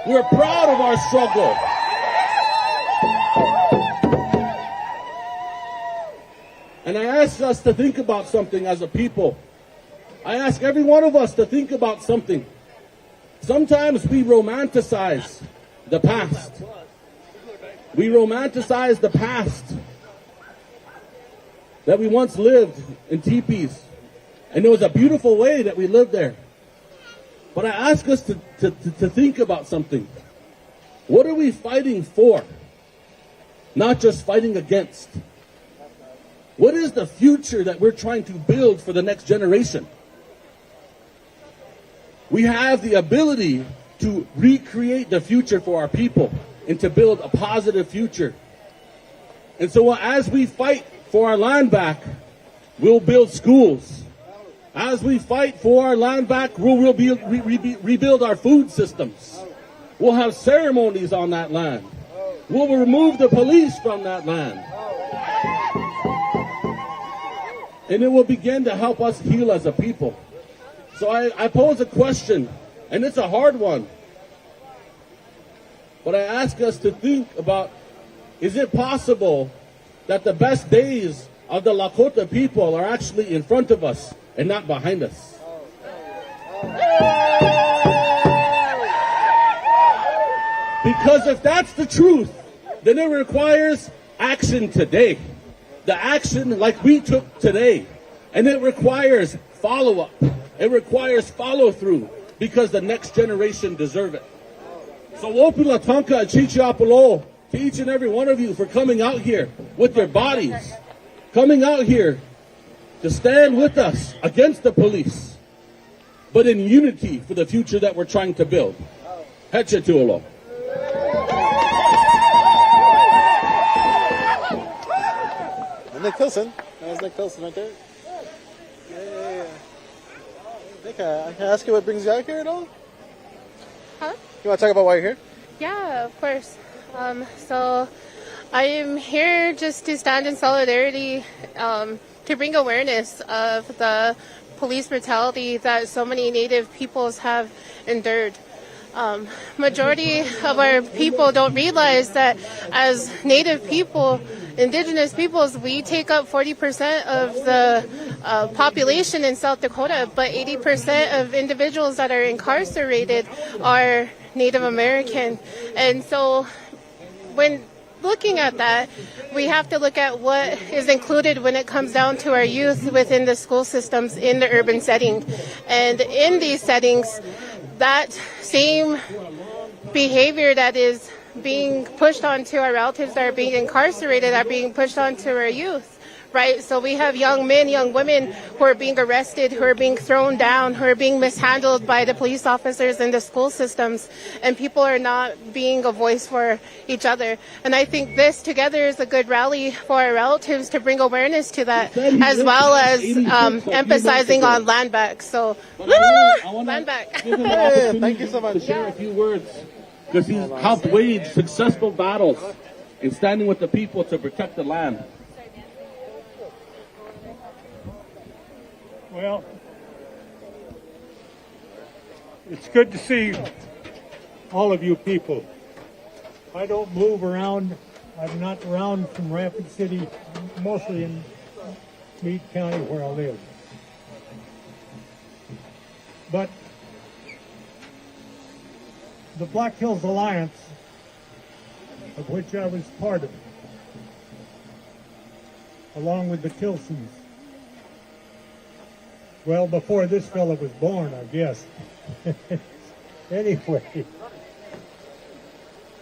We're proud of our struggle. And I ask us to think about something as a people. I ask every one of us to think about something. Sometimes we romanticize the past. We romanticize the past. That we once lived in teepees. And it was a beautiful way that we lived there. But I ask us to think about something. What are we fighting for? Not just fighting against. What is the future that we're trying to build for the next generation? We have the ability to recreate the future for our people and to build a positive future. And so as we fight for our land back, we'll build schools. As we fight for our land back, we'll rebuild our food systems. We'll have ceremonies on that land. We'll remove the police from that land. And it will begin to help us heal as a people. So I pose a question, and it's a hard one. But I ask us to think about, is it possible that the best days of the Lakota people are actually in front of us and not behind us? Because if that's the truth, then it requires action today. The action like we took today. And it requires follow-up. It requires follow-through because the next generation deserve it. So Wopila Tonka and Chichiapolo, to each and every one of you for coming out here with your bodies, coming out here to stand with us against the police, but in unity for the future that we're trying to build. Heche Tuolo. Nick Pilson. That's Nick Pilson right there. Yeah. Nick, I can ask you what brings you out here at all? Huh? You want to talk about why you're here? Yeah, of course. So I am here just to stand in solidarity to bring awareness of the police brutality that so many Native peoples have endured. Majority of our people don't realize that as Native people, Indigenous peoples, we take up 40% of the population in South Dakota, but 80% of individuals that are incarcerated are Native American. And so when looking at that, we have to look at what is included when it comes down to our youth within the school systems in the urban setting. And in these settings, that same behavior that is being pushed onto our relatives that are being incarcerated are being pushed onto our youth, right? So we have young men, young women who are being arrested, who are being thrown down, who are being mishandled by the police officers in the school systems, and people are not being a voice for each other. And I think this together is a good rally for our relatives to bring awareness to that, as well as emphasizing on land back. So, land back. Thank you so much. To share a few words, because he's helped wage successful battles in standing with the people to protect the land. Well, it's good to see all of you people. I don't move around. I'm not around from Rapid City, mostly in Meade County where I live. But the Black Hills Alliance, of which I was part of, along with the Tilsons, well, before this fella was born, I guess. Anyway,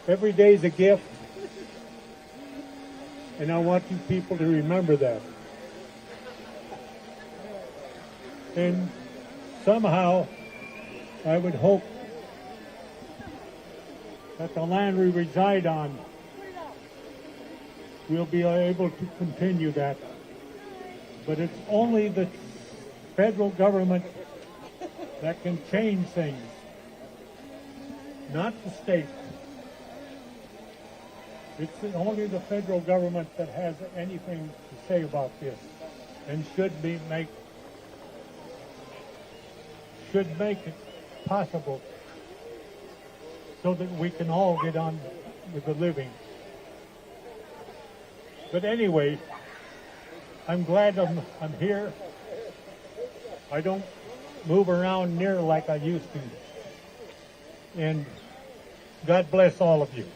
every day's a gift, and I want you people to remember that. And somehow, I would hope that the land we reside on will be able to continue that. But it's only the federal government that can change things, not the state. It's only the federal government that has anything to say about this, and should make it possible so that we can all get on with the living. But anyway, I'm glad I'm here. I don't move around near like I used to. And God bless all of you.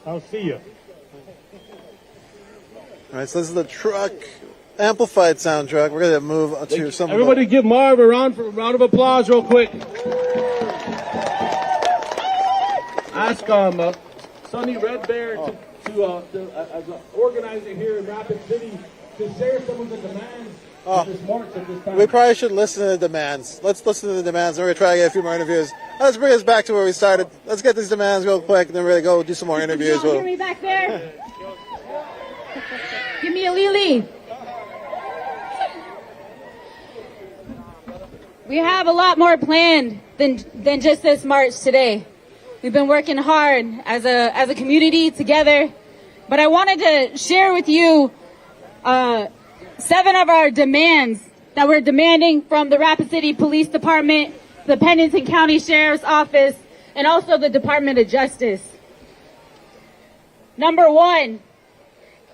I'll see you. All right, so this is the truck amplified sound truck. We're going to move to some. Everybody give Marv a round of applause real quick. Ask Sonny Red Bear as an organizer here in Rapid City to share some of the demands of this march at this time. We probably should listen to the demands. Let's listen to the demands, and we're going to try to get a few more interviews. Let's bring us back to where we started. Let's get these demands real quick, and then we're going to go do some more interviews. Hear me back there? Give me a lily. We have a lot more planned than just this march today. We've been working hard as a community together, but I wanted to share with you 7 of our demands that we're demanding from the Rapid City Police Department, the Pennington County Sheriff's Office, and also the Department of Justice. Number 1,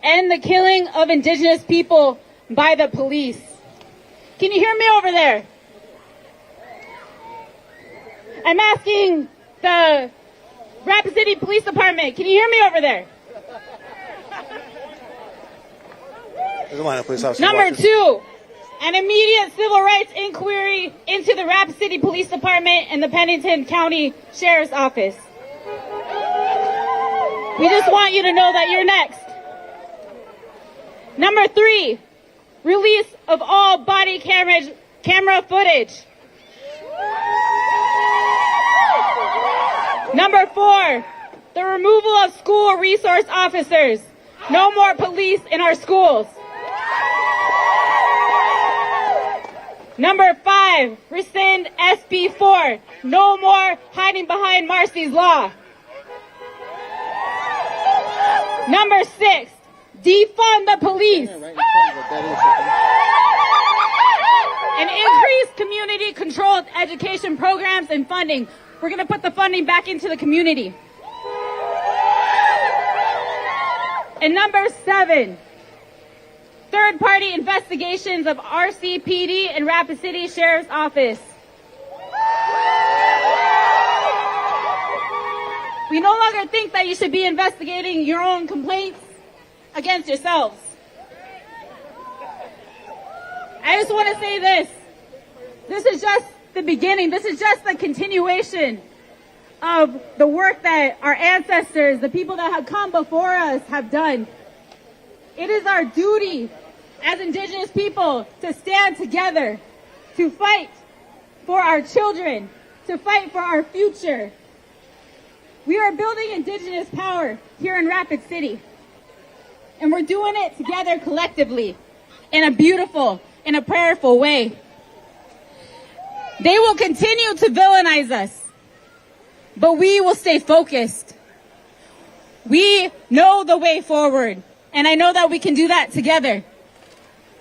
end the killing of Indigenous people by the police. Can you hear me over there? I'm asking the Rapid City Police Department, can you hear me over there? There's a line of police officers Number watching. 2, an immediate civil rights inquiry into the Rapid City Police Department and the Pennington County Sheriff's Office. We just want you to know that you're next. Number 3, release of all body camera footage. Number 4, the removal of school resource officers. No more police in our schools. Number 5, rescind SB 4. No more hiding behind Marcy's Law. Number 6, defund the police. And increase community-controlled education programs and funding. We're going to put the funding back into the community. And number 7, third-party investigations of RCPD and Rapid City Sheriff's Office. We no longer think that you should be investigating your own complaints against yourselves. I just want to say this. This is just the beginning. This is just the continuation of the work that our ancestors, the people that have come before us, have done. It is our duty as Indigenous people to stand together, to fight for our children, to fight for our future. We are building Indigenous power here in Rapid City. And we're doing it together collectively in a beautiful, in a prayerful way. They will continue to villainize us, but we will stay focused. We know the way forward, and I know that we can do that together.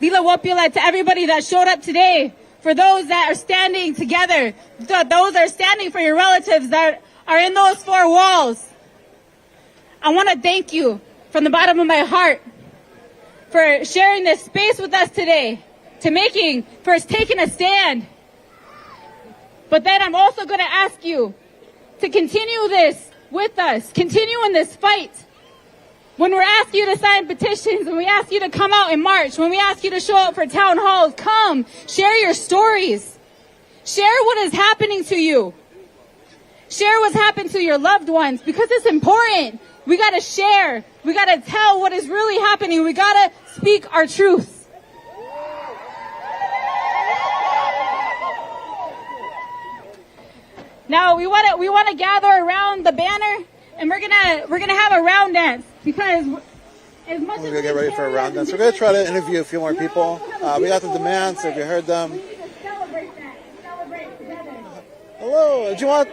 Lila Wopula, to everybody that showed up today, for those that are standing together, those that are standing for your relatives that are in those 4 walls, I want to thank you from the bottom of my heart for sharing this space with us today, for taking a stand. But then I'm also going to ask you to continue this with us, continue in this fight. When we're asking you to sign petitions, when we ask you to come out and march, when we ask you to show up for town halls, come, share your stories. Share what is happening to you. Share what's happened to your loved ones, because it's important. We got to share. We got to tell what is really happening. We got to speak our truth. Now we want to gather around the banner, and we're gonna have a round dance, because as much We're as gonna get ready for a round dance. We're gonna try to interview a few more people. We got the demands. If you heard them. Hello. Do you want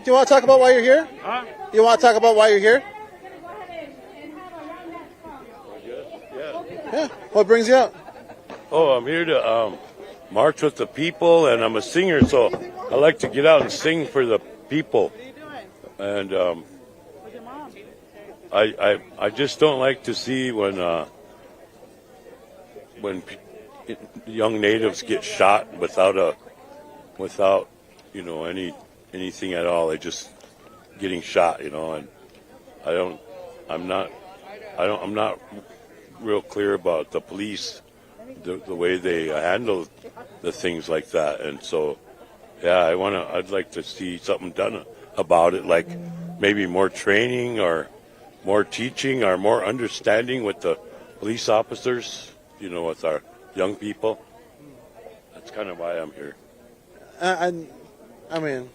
to talk about why you're here? Huh? You want to talk about why you're here? Yeah. What brings you out? Oh, I'm here to march with the people, and I'm a singer, so I like to get out and sing for the people. And I just don't like to see when young natives get shot without anything at all. They're just getting shot, and I'm not real clear about the police, the way they handle the things like that. And so, yeah, I'd like to see something done about it, like maybe more training or more teaching or more understanding with the police officers, with our young people. That's kind of why I'm here. I mean,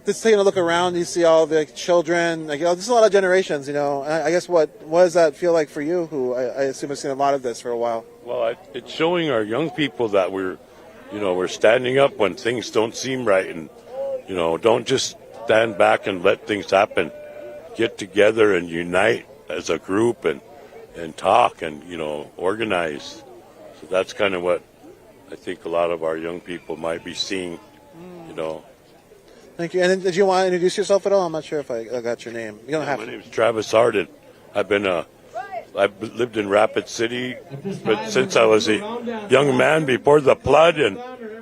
just taking a look around, you see all the children, there's a lot of generations, I guess what does that feel like for you, who I assume has seen a lot of this for a while? Well, it's showing our young people that we're we're standing up when things don't seem right, and don't just stand back and let things happen. Get together and unite as a group and talk and organize. So that's kind of what I think a lot of our young people might be seeing. Thank you. And did you want to introduce yourself at all? I'm not sure if I got your name. You don't have My to. name is Travis Harden. I've lived in Rapid City since I was a young man before the flood, and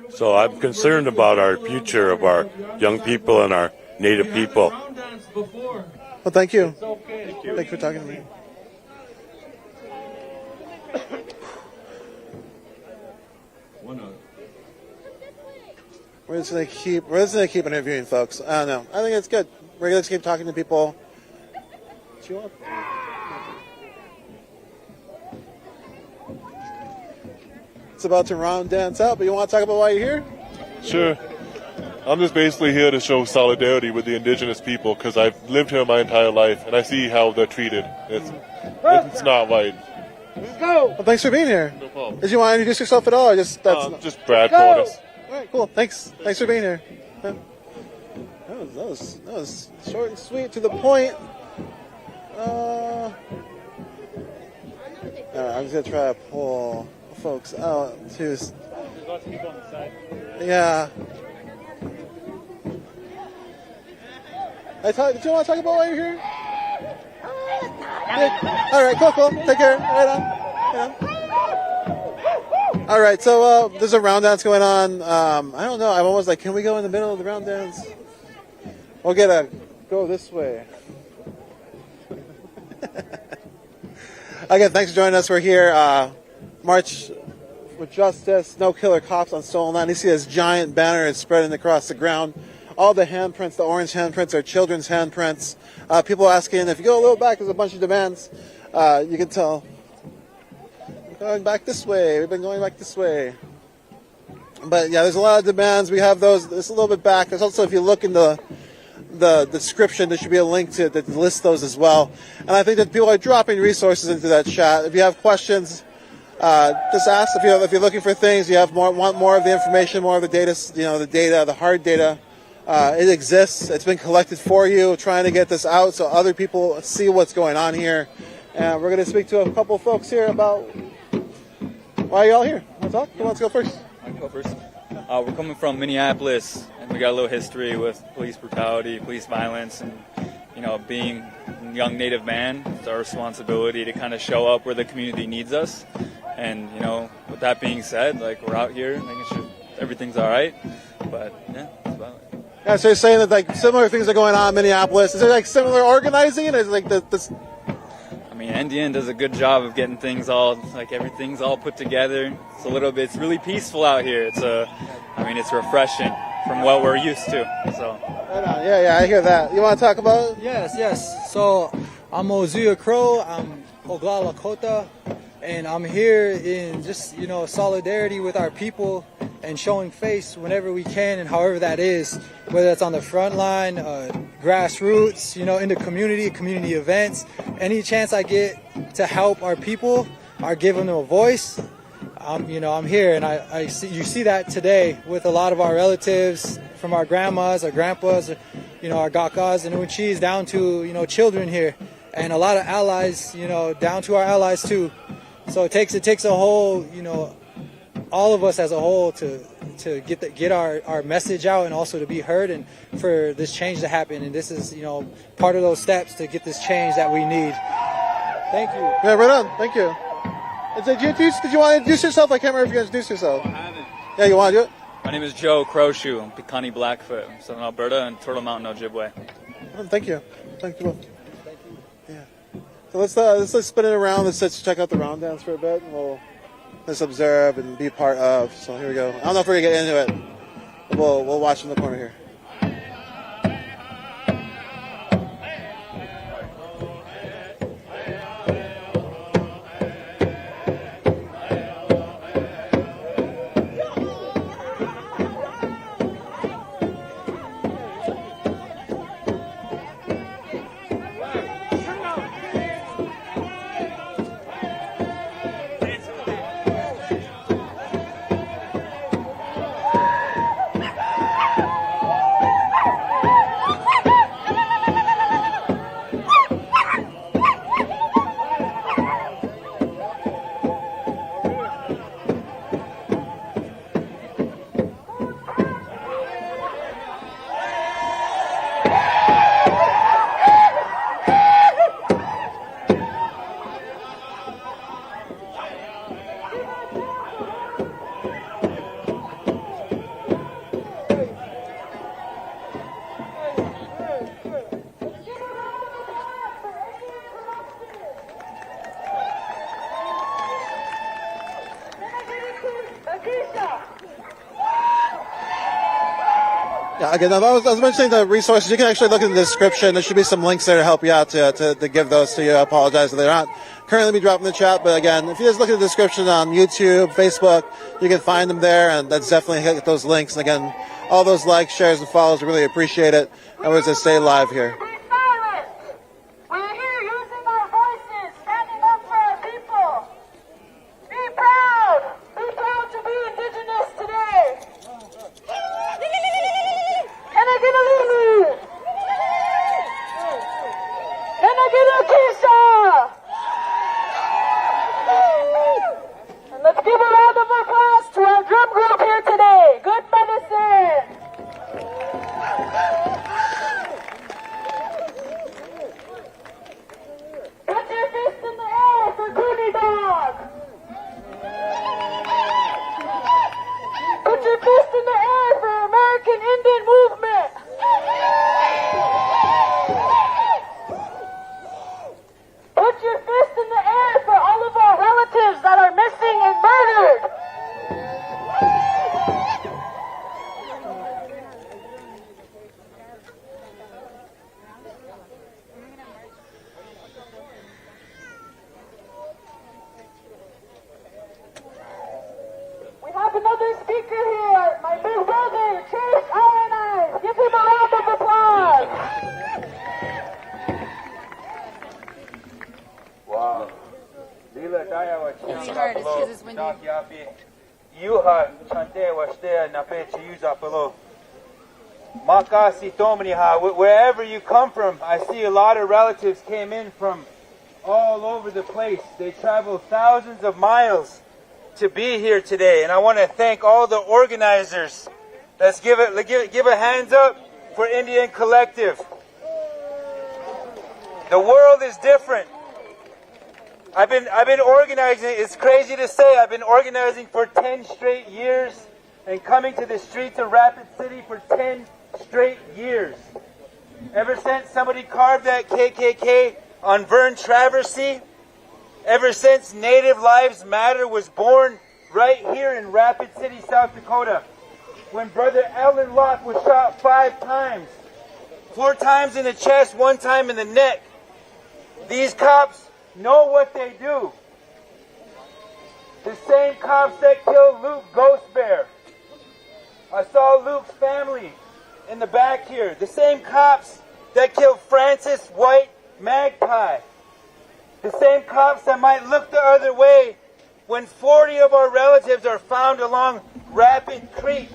so I'm concerned about our future of our young people and our Native people. Well, thank you. Thank you for talking to me. We're just gonna keep interviewing folks. I don't know. I think it's good. We're gonna keep talking to people. What you want? It's about to round dance out, but you want to talk about why you're here? Sure. I'm just basically here to show solidarity with the indigenous people because I've lived here my entire life and I see how they're treated. It's not right. Let's go. Well, thanks for being here. No problem. Did you want to introduce yourself at all, or just just Brad Cordes. All right, cool. Thanks for being here. Yeah. That was short and sweet, to the point. All right, I'm just gonna try to pull folks out too. There's lots of people on the side. Yeah. Did you want to talk about why you're here? Yeah. All right, cool. Take care. Right on. Yeah. All right, so there's a round dance going on. I don't know. I'm almost like, can we go in the middle of the round dance? We'll go this way. Again, thanks for joining us. We're here. March with Justice, No Killer Cops on Stolen Land. You see this giant banner is spreading across the ground. All the handprints, the orange handprints, are children's handprints. People are asking, if you go a little back, there's a bunch of demands. You can tell. Going back this way. We've been going back this way. But yeah, there's a lot of demands. We have those. It's a little bit back. There's also, if you look in the description, there should be a link to that lists those as well. And I think that people are dropping resources into that chat. If you have questions, just ask. If you're looking for things, you want more of the information, more of the data. The hard data. It exists. It's been collected for you. Trying to get this out so other people see what's going on here. And we're going to speak to a couple folks here about why are you all here. Want to talk? Who wants to go first? I can go first. We're coming from Minneapolis, and we got a little history with police brutality, police violence, and being a young Native man, it's our responsibility to kind of show up where the community needs us. And with that being said, we're out here making sure everything's all right. But yeah, that's about it. Yeah, so you're saying that similar things are going on in Minneapolis. Is there similar organizing? Is this? I mean, NDN does a good job of getting things everything's all put together. It's really peaceful out here. It's refreshing from what we're used to. So. Right on. Yeah, I hear that. You want to talk about it? Yes. So I'm Ozuya Crow. I'm Oglala Lakota, and I'm here in just solidarity with our people and showing face whenever we can and however that is, whether it's on the front line, grassroots, in the community events. Any chance I get to help our people or give them a voice, I'm here. And I see, you see that today with a lot of our relatives, from our grandmas, our grandpas, our gakas and uchis down to, children here, and a lot of allies, down to our allies too. So it takes a whole, all of us as a whole to get our message out and also to be heard and for this change to happen. And this is, part of those steps to get this change that we need. Thank you. Yeah, right on. Thank you. Did you want to introduce yourself? I can't remember if you introduced yourself. I haven't. Yeah, you want to do it? My name is Joe Crowshoe. I'm Piikani Blackfoot. I'm Southern Alberta and Turtle Mountain, Ojibwe. Thank you. Thank you both. Yeah. So let's spin it around. Let's check out the round dance for a bit, and let's observe and be part of. So here we go. I don't know if we're gonna get into it. We'll watch in the corner here. Again, I was mentioning the resources. You can actually look in the description. There should be some links there to help you out to give those to you. I apologize that they're not currently be dropped in the chat. But again, if you just look at the description on YouTube, Facebook, you can find them there. And that's definitely hit those links. And again, all those likes, shares, and follows, we really appreciate it. And we're going to stay live here. We're here using our voices, standing up for our people. Be proud. Be proud to be Indigenous today. Can I get a Lulu? Can I get a Keisha? And let's give a round of applause to our drum group here today. Good medicine. Put your fist in the air for Goonie Dog. Put your fist in the air for American Indian Movement. Put your fist in the air for all of our relatives that are missing and murdered. We have another speaker here, my big brother, Chase Allen. Give him a round of applause. Wow. Lila daya wa It's hard, it's 'cause it's windy. Yuha chante wa shtea na pe chiuza pelo. Makasi tomani ha. Wherever you come from, I see a lot of relatives came in from all over the place. They traveled thousands of miles to be here today, and I want to thank all the organizers. Let's give a hands up for Indian Collective. The world is different. I've been organizing. It's crazy to say I've been organizing for 10 straight years and coming to the streets of Rapid City for 10 straight years. Ever since somebody carved that KKK on Vern Traversy, ever since Native Lives Matter was born right here in Rapid City, South Dakota, when Brother Ellen Locke was shot 5 times, 4 times in the chest, 1 time in the neck. These cops know what they do. The same cops that killed Luke Ghost Bear. I saw Luke's family in the back here. The same cops that killed Francis White Magpie. The same cops that might look the other way when 40 of our relatives are found along Rapid Creek.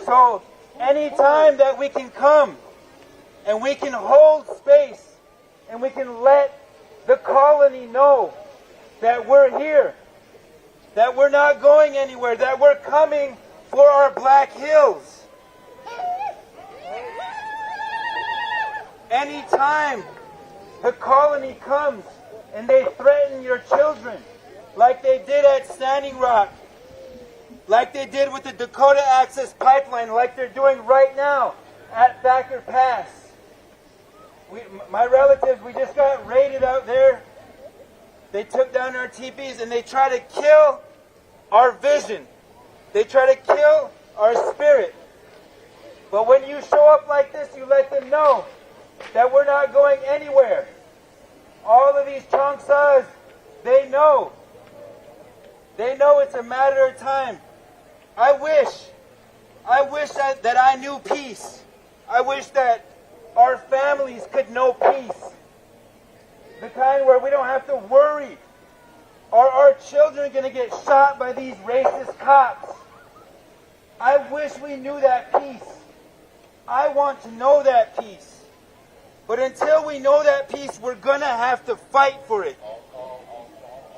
So anytime that we can come and we can hold space and we can let the colony know that we're here, that we're not going anywhere, that we're coming for our Black Hills. Anytime the colony comes and they threaten your children, like they did at Standing Rock, like they did with the Dakota Access Pipeline, like they're doing right now at Thacker Pass. My relatives, we just got raided out there. They took down our teepees and they try to kill our vision. They try to kill our spirit. But when you show up like this, you let them know that we're not going anywhere. All of these Changsas, they know. They know it's a matter of time. I wish that I knew peace. I wish that our families could know peace. The kind where we don't have to worry. Are our children going to get shot by these racist cops? I wish we knew that peace. I want to know that peace. But until we know that peace, we're going to have to fight for it.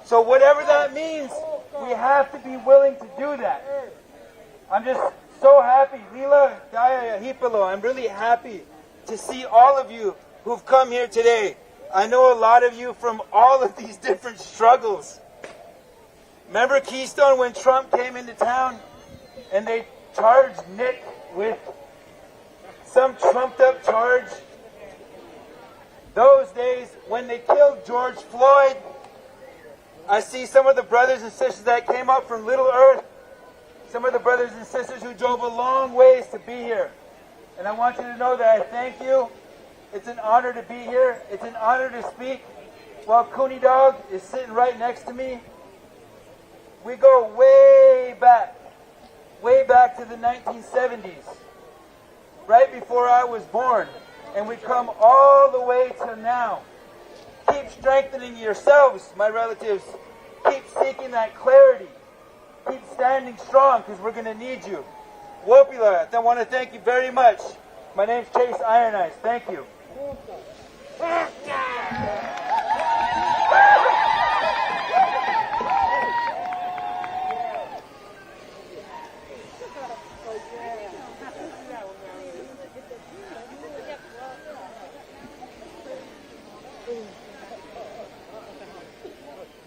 So whatever that means, we have to be willing to do that. I'm just so happy. Lila Daya Hipalo, I'm really happy to see all of you who've come here today. I know a lot of you from all of these different struggles. Remember Keystone when Trump came into town and they charged Nick with some trumped up charge? Those days when they killed George Floyd, I see some of the brothers and sisters that came up from Little Earth some of the brothers and sisters who drove a long ways to be here. And I want you to know that I thank you. It's an honor to be here. It's an honor to speak while Cooney Dog is sitting right next to me. We go way back to the 1970s, right before I was born. And we come all the way to now. Keep strengthening yourselves, my relatives. Keep seeking that clarity. Keep standing strong, because we're going to need you. Wopila, I want to thank you very much. My name's Chase Iron Eyes. Thank you.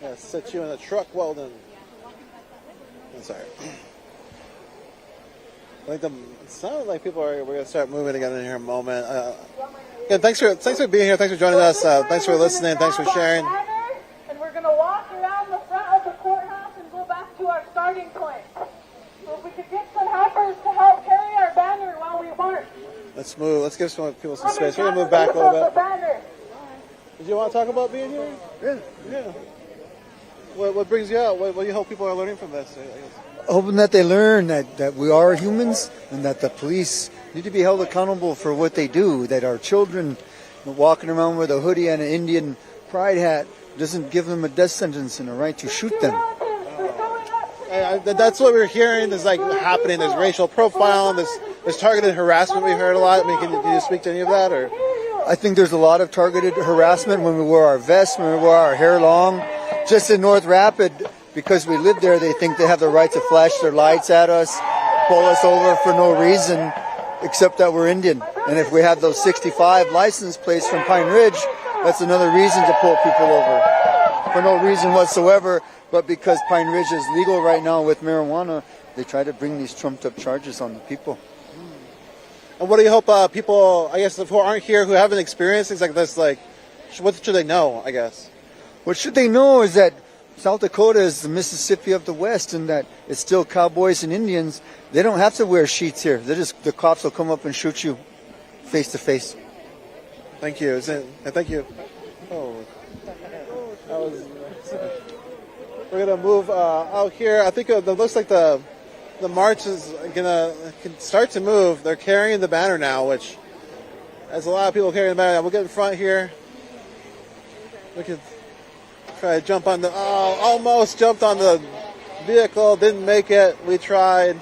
Yeah, set you in a truck, Weldon. I'm sorry. I think it sounds like we're going to start moving again in here in a moment. Again, thanks for being here. Thanks for joining us. Thanks for listening. Thanks for sharing. And we're going to walk around the front of the courthouse and go back to our starting point. So if we could get some helpers to help carry our banner while we march. Let's move. Let's give some people some space. We're going to move back a little bit. Did you want to talk about being here? Yeah. What brings you out? What do you hope people are learning from this? Hoping that they learn that we are humans and that the police need to be held accountable for what they do, that our children walking around with a hoodie and an Indian pride hat doesn't give them a death sentence and a right to shoot them. That's what we're hearing is like happening. There's racial profiling, there's targeted harassment we heard a lot. I mean, can you speak to any of that? Or I think there's a lot of targeted harassment when we wear our vests, when we wear our hair long. Just in North Rapid, because we live there, they think they have the right to flash their lights at us, pull us over for no reason, except that we're Indian. And if we have those 65 license plates from Pine Ridge, that's another reason to pull people over. For no reason whatsoever, but because Pine Ridge is legal right now with marijuana, they try to bring these trumped up charges on the people. And what do you hope people, I guess, who aren't here, who haven't experienced things like this, like, what should they know, I guess? What should they know is that South Dakota is the Mississippi of the West, and that it's still cowboys and Indians. They don't have to wear sheets here. The cops will come up and shoot you face to face. Thank you. Thank you. Oh, we're gonna move out here. I think it looks like the march is gonna start to move. They're carrying the banner now, which there's a lot of people carrying the banner. We'll get in front here. We can try to jump on almost jumped on the vehicle, didn't make it. We tried.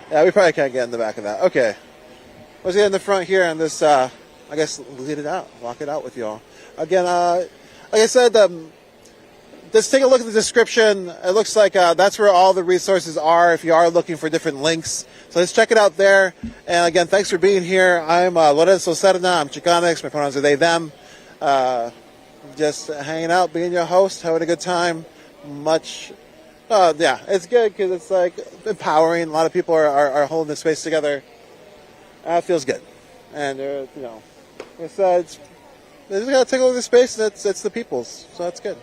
Yeah, we probably can't get in the back of that. Okay. Let's get in the front here and this, I guess, lead it out, walk it out with y'all. Again, like I said, just take a look at the description. It looks like that's where all the resources are if you are looking for different links. So let's check it out there. And again, thanks for being here. I'm Lorenzo Serna. I'm Chicanx. My pronouns are they, them. Just hanging out, being your host, having a good time. Yeah, it's good because it's like empowering. A lot of people are holding this space together. It feels good. And, like I said, they just got to take a look at the space. It's the people's. So that's good.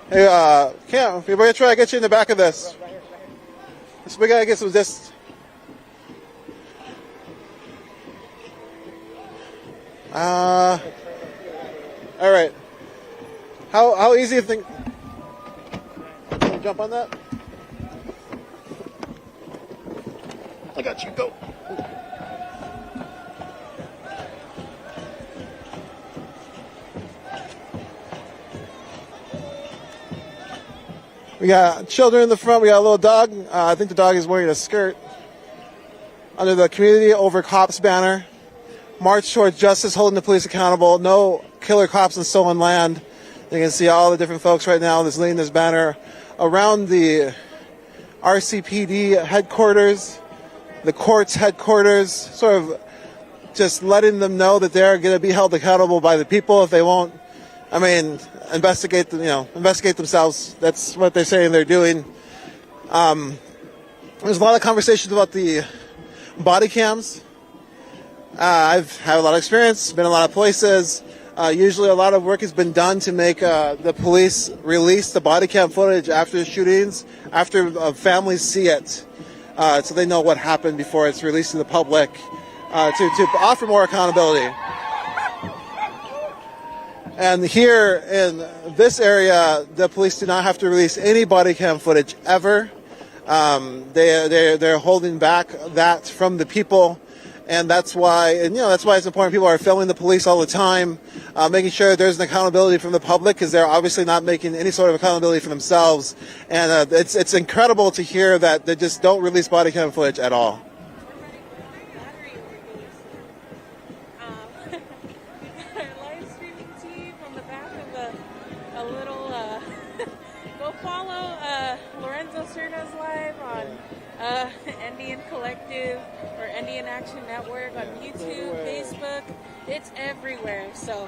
Hey, Cam, we're going to try to get you in the back of this. So we got to get some distance. All right. How easy do you think? Can you jump on that? I got you. Go. We got children in the front. We got a little dog. I think the dog is wearing a skirt. under the Community Over Cops banner. March towards justice, holding the police accountable. No killer cops and stolen land. You can see all the different folks right now that's leading this banner around the RCPD headquarters, the court's headquarters, sort of just letting them know that they're going to be held accountable by the people if they won't, investigate themselves. That's what they're saying they're doing. There's a lot of conversations about the body cams. I've had a lot of experience, been in a lot of places. Usually a lot of work has been done to make the police release the body cam footage after the shootings, after families see it, so they know what happened before it's released to the public, to offer more accountability. And here in this area, the police do not have to release any body cam footage ever. They're holding back that from the people. And that's why it's important. People are filming the police all the time, making sure there's an accountability from the public, because they're obviously not making any sort of accountability for themselves. And it's incredible to hear that they just don't release body cam footage at all. Live streaming team on the back of a little. Go follow Lorenzo Cerna's live on NDN Collective or NDN Action Network on YouTube, Facebook. It's everywhere. So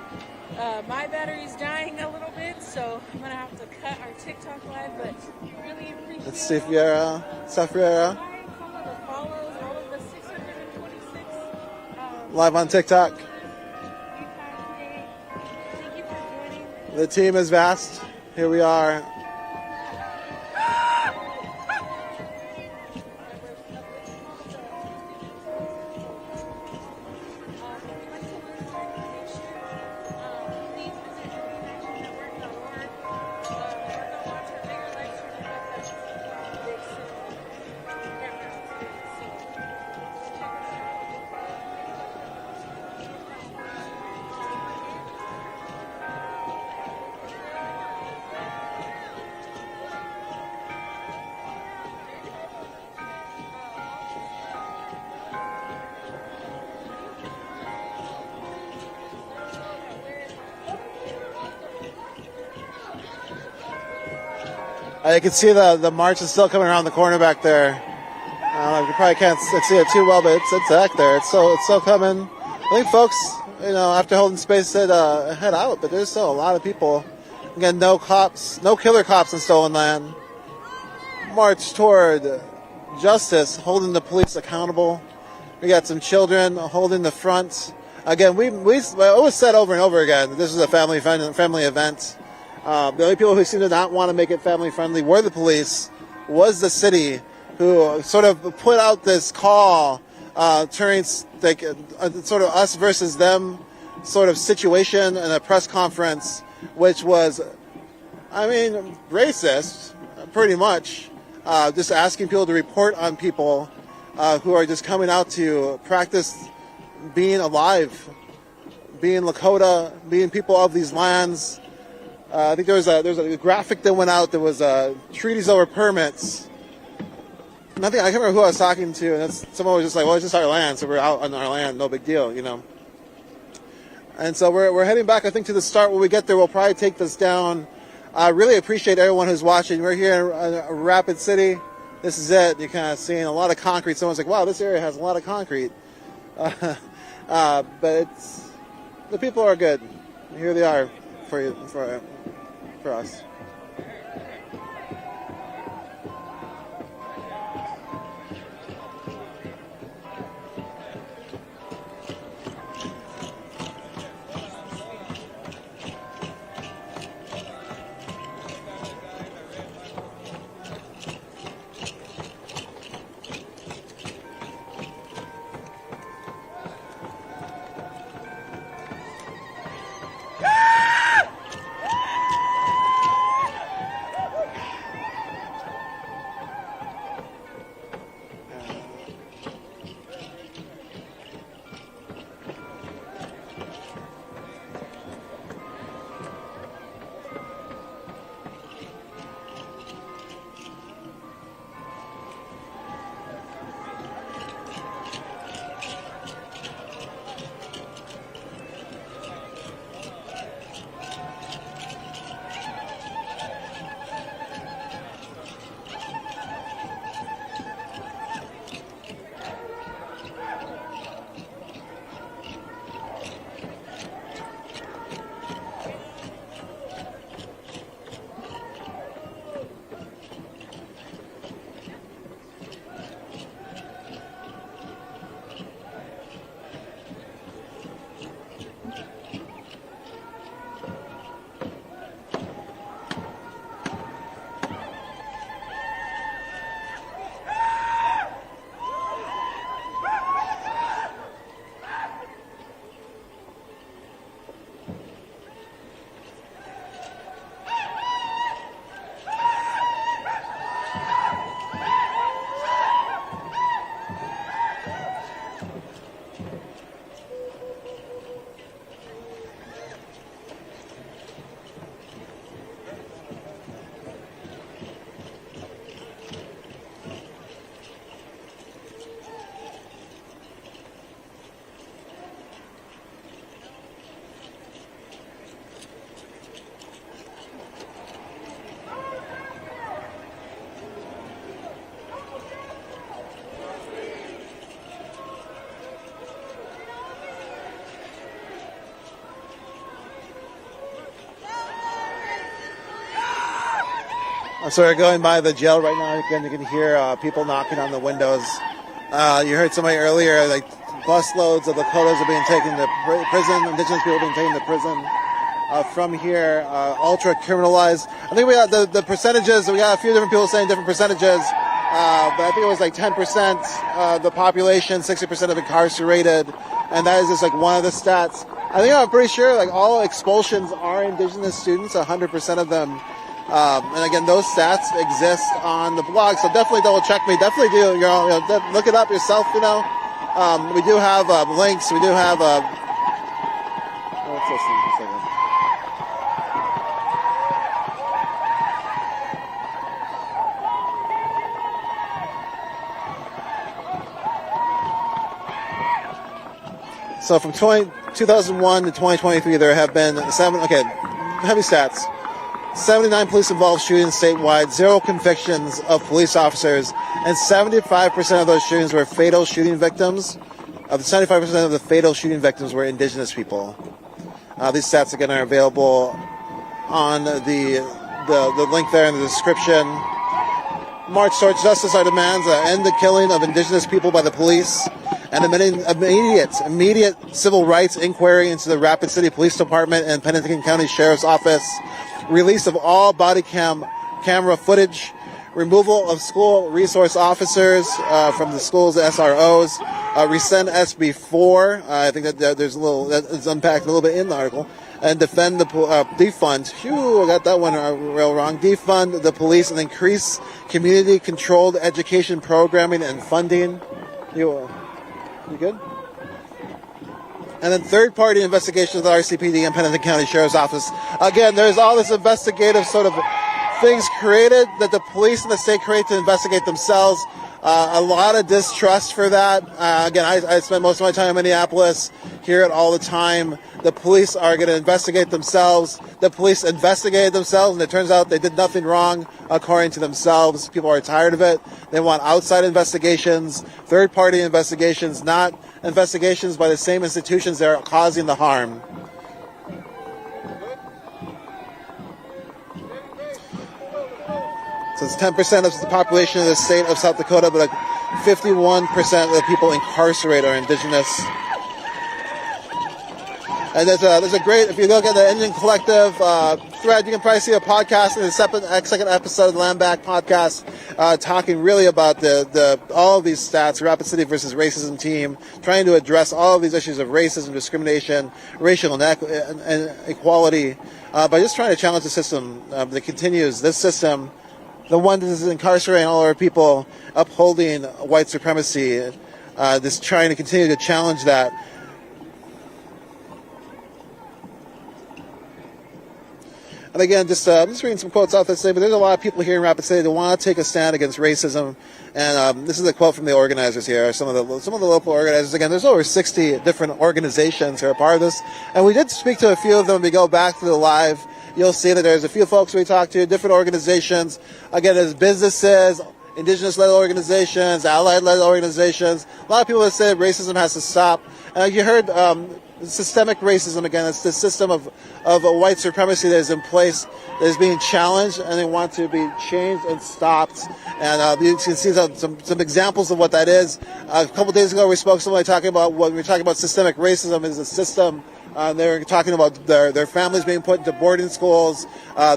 my battery's dying a little bit, so I'm gonna have to cut our TikTok live. But really appreciate. Let's see if Safriera. Some of the follows, all of the 626. Live on TikTok. Thank you for joining. The team is vast. Here we are. You can see the march is still coming around the corner back there. You probably can't see it too well, but it's back there. It's still coming. I think folks, after holding space, said head out, but there's still a lot of people. Again, no killer cops in stolen land. March toward justice, holding the police accountable. We got some children holding the front. Again, we always said over and over again that this is a family event. The only people who seem to not want to make it family friendly were the police, was the city, who sort of put out this call, turning like sort of us versus them sort of situation in a press conference, which was, racist, pretty much, just asking people to report on people who are just coming out to practice being alive, being Lakota, being people of these lands. I think there's a graphic that went out that was treaties over permits. I can't remember who I was talking to, and someone was just like, well, it's just our land, so we're out on our land, no big deal, And so we're heading back, I think, to the start. When we get there, we'll probably take this down. I really appreciate everyone who's watching. We're here in Rapid City. This is it. You're kind of seeing a lot of concrete. Someone's like, wow, this area has a lot of concrete. But the people are good. Here they are for us. So we're going by the jail right now. Again, you can hear people knocking on the windows. You heard somebody earlier, like busloads of Lakotas are being taken to prison. Indigenous people are being taken to prison. From here, ultra criminalized. I think we got the percentages. We got a few different people saying different percentages, but I think it was like 10% of the population, 60% of incarcerated, and that is just like one of the stats. I think I'm pretty sure like all expulsions are Indigenous students, 100% of them. And again, those stats exist on the blog, so definitely double check me. Definitely do. Look it up yourself. We do have links. We do have. What's this thing? Just a second. So from 2001 to 2023, there have been heavy stats. 79 police-involved shootings statewide, 0 convictions of police officers, and 75% of those shootings were fatal shooting victims. Of the 75% of the fatal shooting victims were Indigenous people. These stats, again, are available on the link there in the description. March towards justice, our demands end the killing of Indigenous people by the police, and immediate civil rights inquiry into the Rapid City Police Department and Pennington County Sheriff's Office, release of all body camera footage, removal of school resource officers from the school's SROs, rescind SB 4. I think that there's that is unpacked a little bit in the article, and defund, I got that one real wrong. Defund the police and increase community-controlled education programming and funding. You good? And then third-party investigations of the RCPD and Pennington County Sheriff's Office. Again, there's all this investigative sort of things created that the police and the state create to investigate themselves. A lot of distrust for that. Again, I spend most of my time in Minneapolis, hear it all the time. The police are going to investigate themselves. The police investigated themselves, and it turns out they did nothing wrong according to themselves. People are tired of it. They want outside investigations, third-party investigations, not investigations by the same institutions that are causing the harm. So it's 10% of the population of the state of South Dakota, but 51% of the people incarcerated are Indigenous. And there's a great, if you look at the NDN Collective thread, you can probably see a podcast in the second episode of the Land Back podcast, talking really about all of these stats, Rapid City versus Racism team, trying to address all of these issues of racism, discrimination, racial inequality, by just trying to challenge the system that continues, this system, the one that is incarcerating all our people, upholding white supremacy, this trying to continue to challenge that. And again, just reading some quotes off this thing, but there's a lot of people here in Rapid City that want to take a stand against racism. And this is a quote from the organizers here, some of the local organizers. Again, there's over 60 different organizations who are part of this. And we did speak to a few of them. We go back to the live. You'll see that there's a few folks we talked to, different organizations. Again, there's businesses, Indigenous-led organizations, allied-led organizations. A lot of people have said racism has to stop. You heard systemic racism again. It's the system of white supremacy that is in place, that is being challenged, and they want to be changed and stopped. And you can see some examples of what that is. A couple days ago, we spoke to somebody talking about when we were talking about systemic racism is a system. They were talking about their families being put into boarding schools,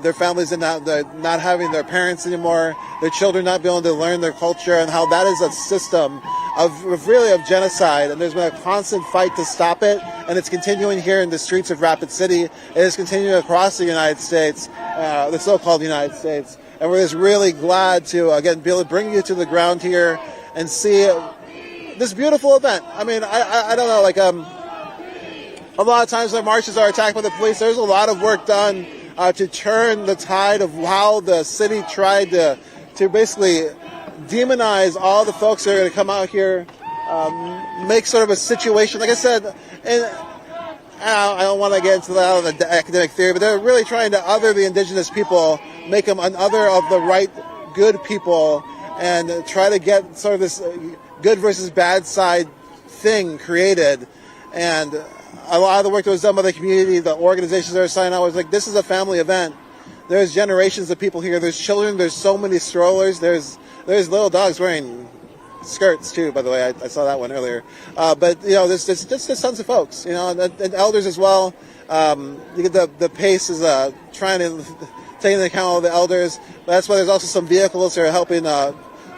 their families not having their parents anymore, their children not being able to learn their culture, and how that is a system of genocide. And there's been a constant fight to stop it, and it's continuing here in the streets of Rapid City. It is continuing across the United States, the so-called United States. And we're just really glad to, again, be able to bring you to the ground here and see this beautiful event. I mean, I don't know, a lot of times when marches are attacked by the police, there's a lot of work done to turn the tide of how the city tried to basically demonize all the folks that are going to come out here, make sort of a situation. Like I said, and I don't want to get into that of the academic theory, but they're really trying to other the Indigenous people, make them an other of the right, good people, and try to get sort of this good versus bad side thing created. And a lot of the work that was done by the community, the organizations that are signing out, was like, this is a family event. There's generations of people here. There's children. There's so many strollers. There's little dogs wearing skirts too. By the way, I saw that one earlier. But there's just tons of folks. And elders as well. You get the pace is trying to take into account all the elders. But that's why there's also some vehicles that are helping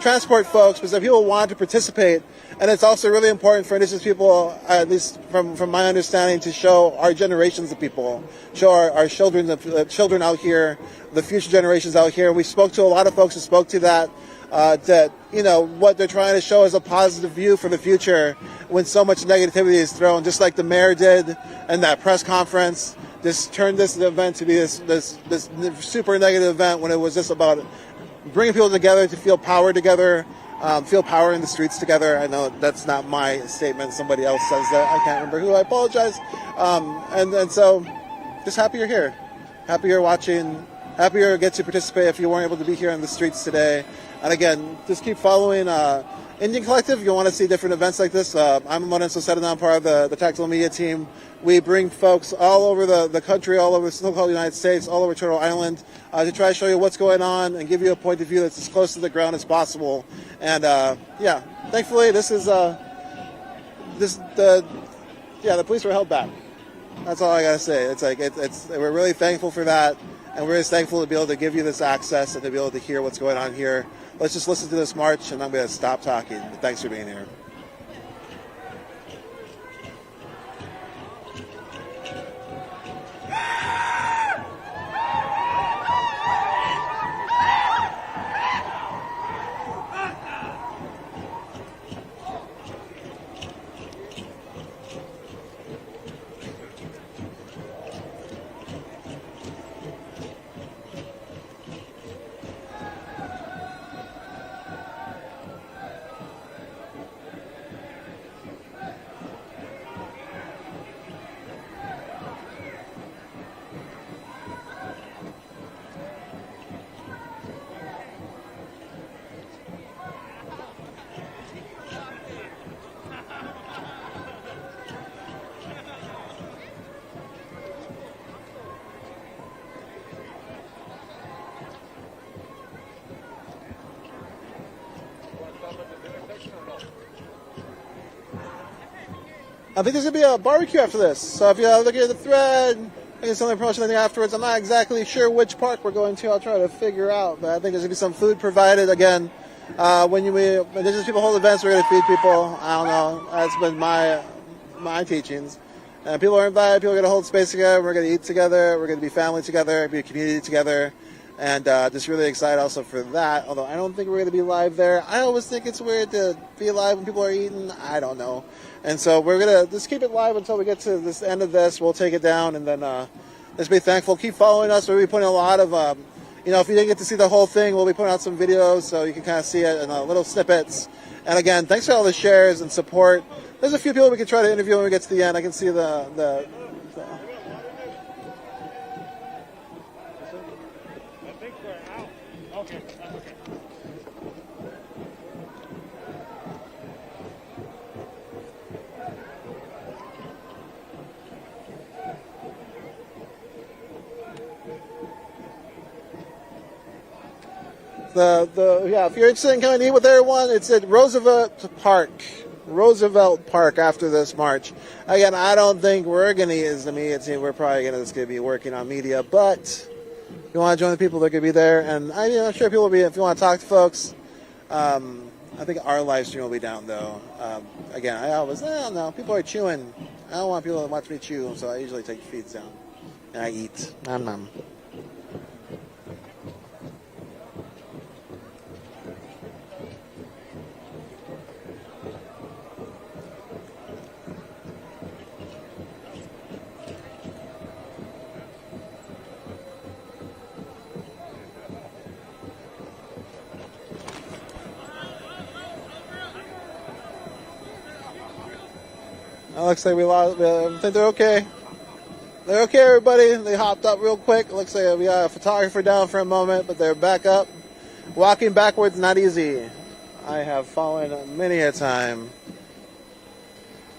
transport folks, because people want to participate. And it's also really important for Indigenous people, at least from my understanding, to show our generations of people, show our children, the children out here, the future generations out here. We spoke to a lot of folks who spoke to that, what they're trying to show is a positive view for the future when so much negativity is thrown, just like the mayor did in that press conference. Just turned this event to be this super negative event when it was just about bringing people together to feel power together. Feel power in the streets together. I know that's not my statement. Somebody else says that. I can't remember who. I apologize. And so just happy you're here. Happy you're watching. Happy you get to participate if you weren't able to be here in the streets today. And again, just keep following Indian Collective. If you want to see different events like this, I'm Lorenzo Sedana. I'm part of the Tactical Media team. We bring folks all over the country, all over the so-called United States, all over Turtle Island, to try to show you what's going on and give you a point of view that's as close to the ground as possible. And thankfully, this is the police were held back. That's all I gotta say. We're really thankful for that, and we're just thankful to be able to give you this access and to be able to hear what's going on here. Let's just listen to this march, and I'm going to stop talking. But thanks for being here. I think there's going to be a barbecue after this. So if you're looking at the thread, I can send the promotion thing afterwards. I'm not exactly sure which park we're going to. I'll try to figure out. But I think there's going to be some food provided. Again, when Indigenous people hold events, we're going to feed people. I don't know. That's been my teachings. And people are invited. People are going to hold space together. We're going to eat together. We're going to be family together, be a community together. And just really excited also for that. Although I don't think we're going to be live there. I always think it's weird to be live when people are eating. I don't know. And so we're going to just keep it live until we get to this end of this. We'll take it down and then just be thankful. Keep following us. We'll be putting a lot of, if you didn't get to see the whole thing, we'll be putting out some videos so you can kind of see it in little snippets. And again, thanks for all the shares and support. There's a few people we can try to interview when we get to the end. I can see the if you're interested in coming to eat with everyone, it's at Roosevelt Park after this march. Again, I don't think we're going to eat as the media team. We're probably going to be working on media, but if you want to join the people, they're going to be there. And I'm sure people will be, if you want to talk to folks. I think our live stream will be down, though. Again, I don't know. People are chewing. I don't want people to watch me chew, so I usually take the feeds down. And I eat. Nom nom. Looks like we lost. I think they're okay. They're okay, everybody. They hopped up real quick. Looks like we got a photographer down for a moment, but they're back up. Walking backwards, not easy. I have fallen many a time.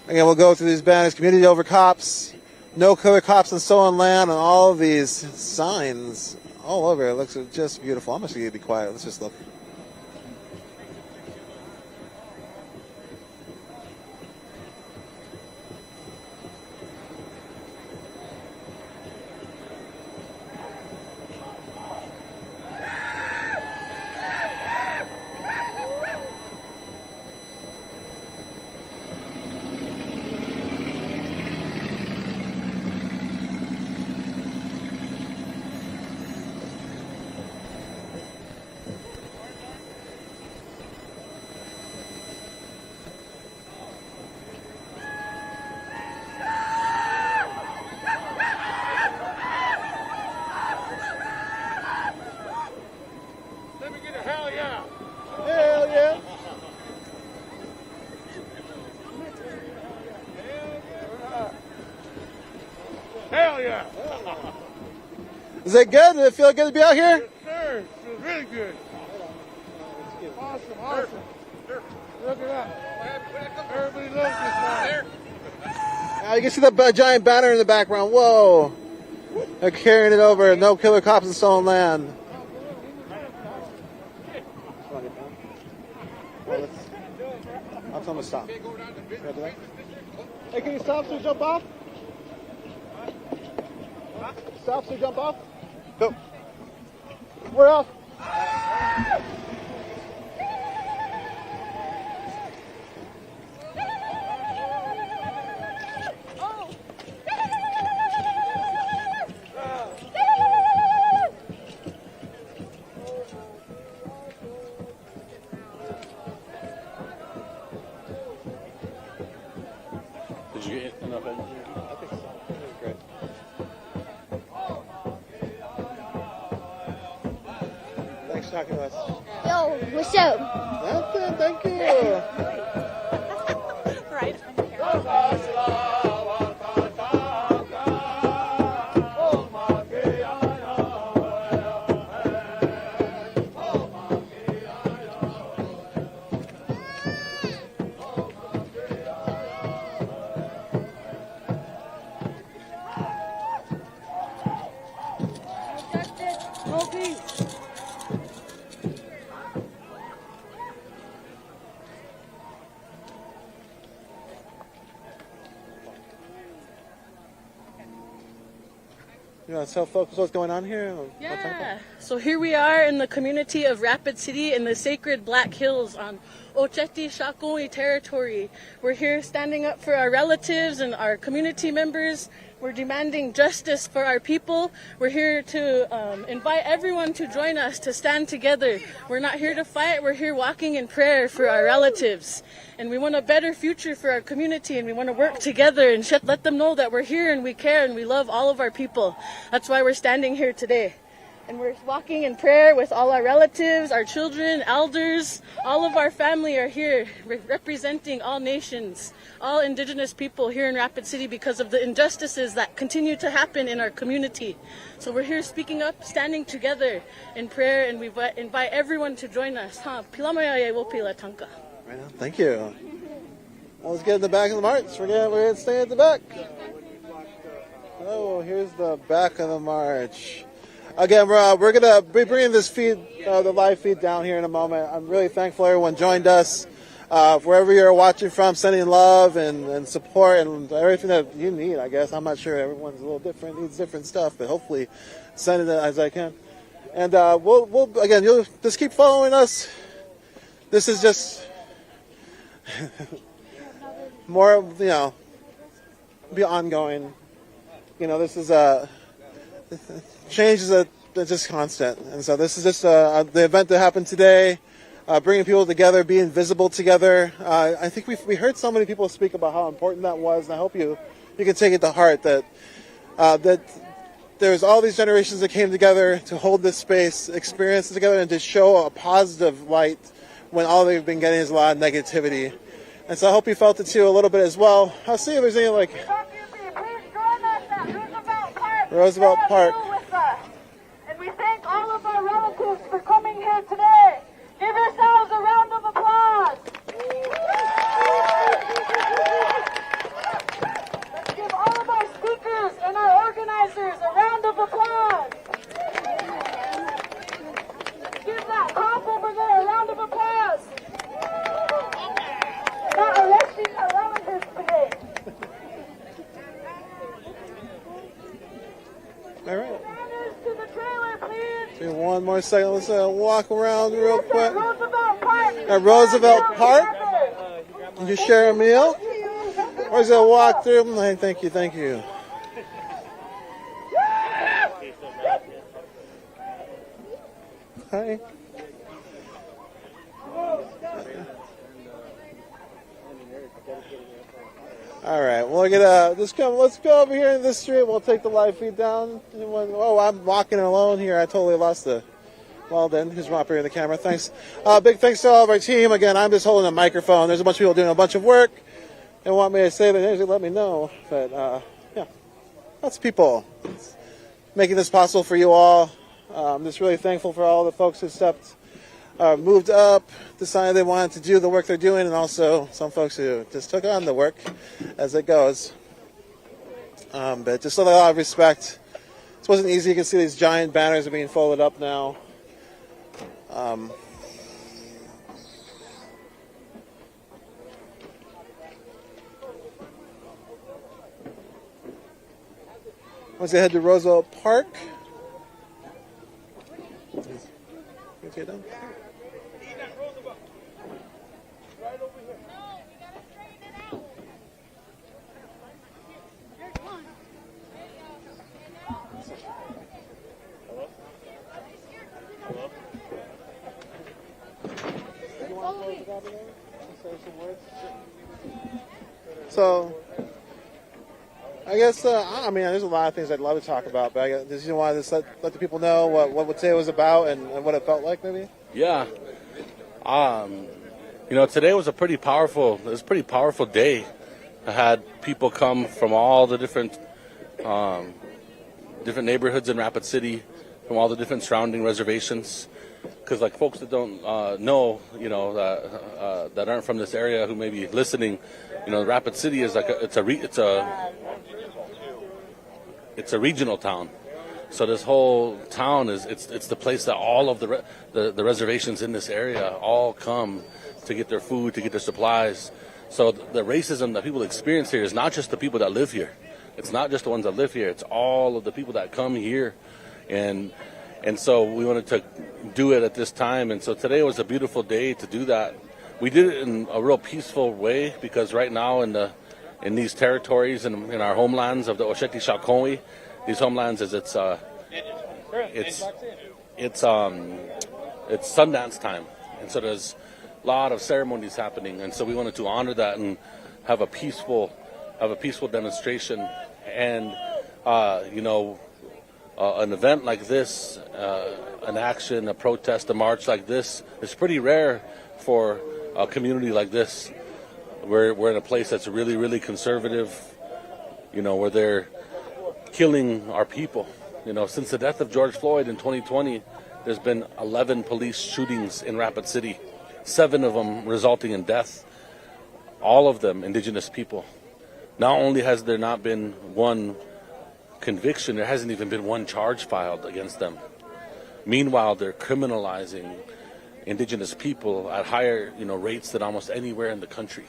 Again, we'll go through these banners. Community over cops. No killer cops on stolen land. And all of these signs all over. It looks just beautiful. I'm just going to be quiet. Let's just look. Hell yeah! Is it good? Does it feel good to be out here? Yes, sir. It feels really good. Awesome. Look at that. Everybody loves this one. You can see the giant banner in the background. Whoa! They're carrying it over. No killer cops in stolen land. I'll tell them to stop. Hey, can you stop so you jump off? Stop so you jump off? Go. We're off. Did you get enough energy? I think so. That was great. Thanks for talking to us. Yo, what's up? Nothing, thank you. Right. You want to tell folks what's going on here? Yeah. So here we are in the community of Rapid City in the sacred Black Hills on Oceti Sakowin territory. We're here standing up for our relatives and our community members. We're demanding justice for our people. We're here to invite everyone to join us to stand together. We're not here to fight. We're here walking in prayer for our relatives. And we want a better future for our community, and we want to work together and let them know that we're here and we care and we love all of our people. That's why we're standing here today. And we're walking in prayer with all our relatives, our children, elders. All of our family are here representing all nations, all Indigenous people here in Rapid City because of the injustices that continue to happen in our community. So we're here speaking up, standing together in prayer, and we invite everyone to join us. Right on. Thank you. Well, let's get in the back of the march. We're going to stay at the back. Oh, here's the back of the march. Again, we're going to be bringing this feed, the live feed down here in a moment. I'm really thankful everyone joined us. Wherever you're watching from, sending love and support and everything that you need, I guess. I'm not sure. Everyone's a little different, needs different stuff, but hopefully send it as I can. And we'll again, you'll just keep following us. This is just more, be ongoing. This is change is just constant, and so this is just the event that happened today, bringing people together, being visible together. I think we heard so many people speak about how important that was, and I hope you can take it to heart that there's all these generations that came together to hold this space, experience it together, and to show a positive light when all they've been getting is a lot of negativity. And so I hope you felt it too a little bit as well. I'll see if there's any Roosevelt Park. And we thank all of our relatives for coming here today. Give yourselves a round of applause. Let's give all of our speakers and our organizers a round of applause. All right. See, one more second. Let's walk around real quick. At Roosevelt Park. Can you share a meal? Where's that walk through? Hey, thank you, thank you. Hi. All right, we'll get let's go over here in this street. We'll take the live feed down. Oh, I'm walking alone here. I totally lost the. Well then, who's operating the camera? Thanks. Big thanks to all of our team. Again, I'm just holding a microphone. There's a bunch of people doing a bunch of work and want me to say that. They usually let me know. But yeah, lots of people making this possible for you all. I'm just really thankful for all the folks who moved up, decided they wanted to do the work they're doing, and also some folks who just took on the work as it goes. But just a lot of respect. This wasn't easy. You can see these giant banners are being folded up now. Once they head to Roosevelt Park. See it down? So, I guess, I mean, there's a lot of things I'd love to talk about, but I guess, just want to just let the people know what today was about and what it felt like, maybe? Yeah. Today was a pretty powerful day. I had people come from all the different neighborhoods in Rapid City, from all the different surrounding reservations. Because, like, folks that don't know, that aren't from this area who may be listening, Rapid City is like it's a regional town. So this whole town it's the place that all of the reservations in this area all come to get their food, to get their supplies. So the racism that people experience here is not just the people that live here. It's not just the ones that live here. It's all of the people that come here, and so we wanted to do it at this time. And so today was a beautiful day to do that. We did it in a real peaceful way because right now in these territories and in our homelands of the Oceti Sakowin, these homelands it's Sundance time, and so there's a lot of ceremonies happening, and so we wanted to honor that and have a peaceful demonstration, and an event like this, an action, a protest, a march like this is pretty rare for a community like this. We're in a place that's really, really conservative, where they're killing our people. Since the death of George Floyd in 2020, there's been 11 police shootings in Rapid City, 7 of them resulting in death, all of them indigenous people. Not only has there not been one conviction, there hasn't even been one charge filed against them. Meanwhile, they're criminalizing indigenous people at higher, rates than almost anywhere in the country.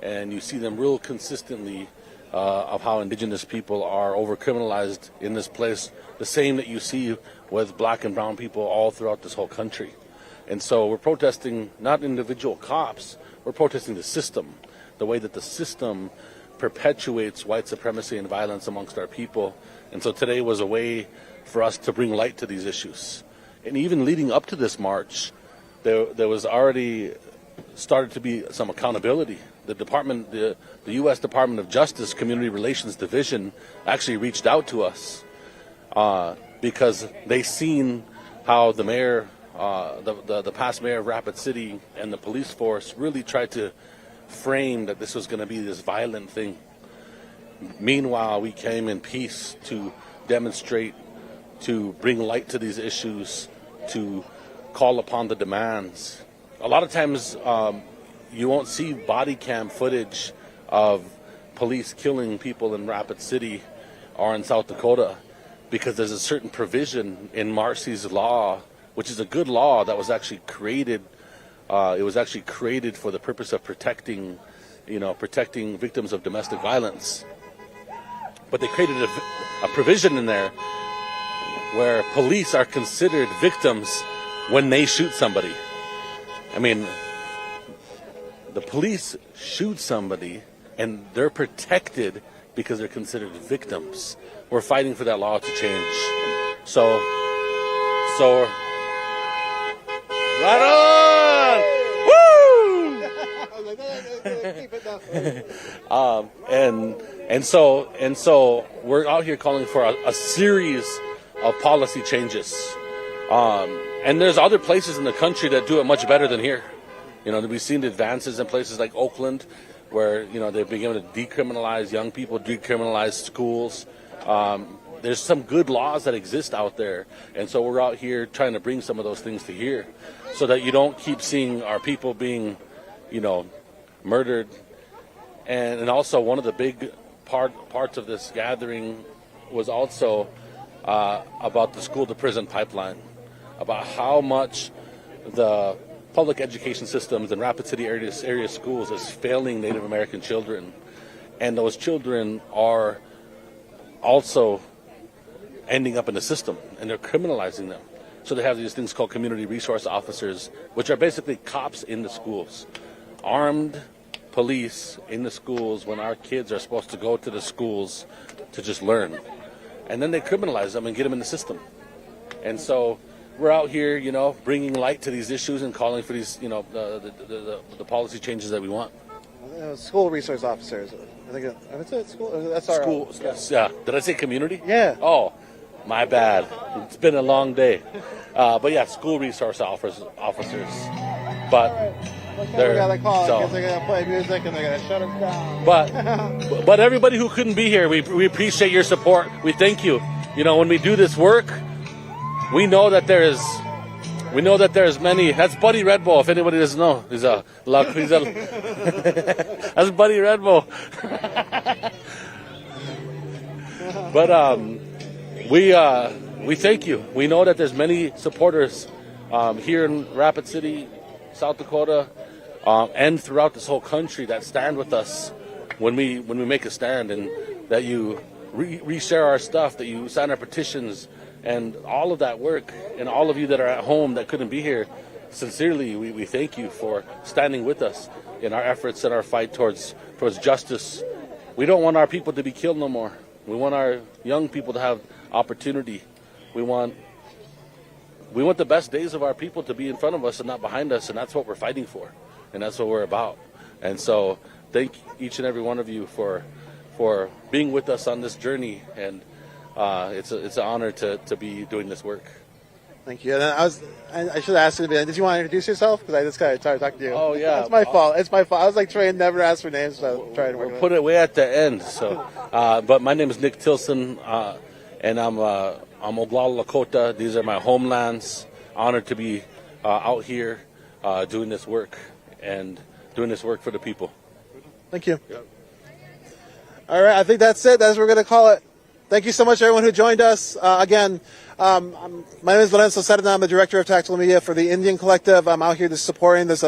And you see them real consistently of how indigenous people are over-criminalized in this place, the same that you see with black and brown people all throughout this whole country. And so we're protesting not individual cops, we're protesting the system, the way that the system perpetuates white supremacy and violence amongst our people. And so today was a way for us to bring light to these issues. And even leading up to this march, there was already started to be some accountability. The U.S. Department of Justice Community Relations Division actually reached out to us because they seen how the mayor, the past mayor of Rapid City and the police force really tried to frame that this was going to be this violent thing. Meanwhile, we came in peace to demonstrate, to bring light to these issues, to call upon the demands. A lot of times you won't see body cam footage of police killing people in Rapid City or in South Dakota because there's a certain provision in Marcy's law, which is a good law that was actually created. It was actually created for the purpose of protecting victims of domestic violence. But they created a provision in there where police are considered victims when they shoot somebody. I mean, the police shoot somebody and they're protected because they're considered victims. We're fighting for that law to change. So right on! Woo! And so we're out here calling for a series of policy changes. And there's other places in the country that do it much better than here. You know, we've seen advances in places like Oakland, where, you know, they're beginning to decriminalize young people, decriminalize schools. There's some good laws that exist out there. And so we're out here trying to bring some of those things to here so that you don't keep seeing our people being, you know, murdered. And also one of the big parts of this gathering was also about the school to prison pipeline, about how much the public education systems in Rapid City area schools is failing Native American children. And those children are also ending up in the system, and they're criminalizing them. So they have these things called community resource officers, which are basically cops in the schools. Armed police in the schools when our kids are supposed to go to the schools to just learn. And then they criminalize them and get them in the system. And so we're out here, you know, bringing light to these issues and calling for these, you know, the policy changes that we want. School resource officers. I think that's it. School. That's our school. Yeah. Did I say community? Yeah. Oh, my bad. It's been a long day. But yeah, school resource officers. But they're gonna call. So, they're gonna play music and they're gonna shut us down. But everybody who couldn't be here, we appreciate your support. We thank you. You know, when we do this work, we know that there's many. That's Buddy Red Bull. If anybody doesn't know, that's Buddy Red Bull. But we thank you. We know that there's many supporters here in Rapid City, South Dakota, and throughout this whole country that stand with us when we make a stand, and that you reshare our stuff, that you sign our petitions. And all of that work, and all of you that are at home that couldn't be here, sincerely, we thank you for standing with us in our efforts and our fight towards justice. We don't want our people to be killed no more. We want our young people to have opportunity. We want the best days of our people to be in front of us and not behind us, and that's what we're fighting for, and that's what we're about. And so thank each and every one of you for being with us on this journey, and it's an honor to be doing this work. Thank you. And I should ask you, did you want to introduce yourself? Because I just got tired talking to you. Oh, yeah. It's my fault. It's my fault. I was like trained never to ask for names, so I'm trying to work We'll put it way at the end. So, but my name is Nick Tilson, and I'm Oglala Lakota. These are my homelands. Honored to be out here doing this work and doing this work for the people. Thank you. Yep. All right. I think that's it. That's what we're going to call it. Thank you so much, everyone who joined us. Again, my name is Lorenzo Cerdina. I'm the Director of Tactical Media for the Indian Collective. I'm out here just supporting this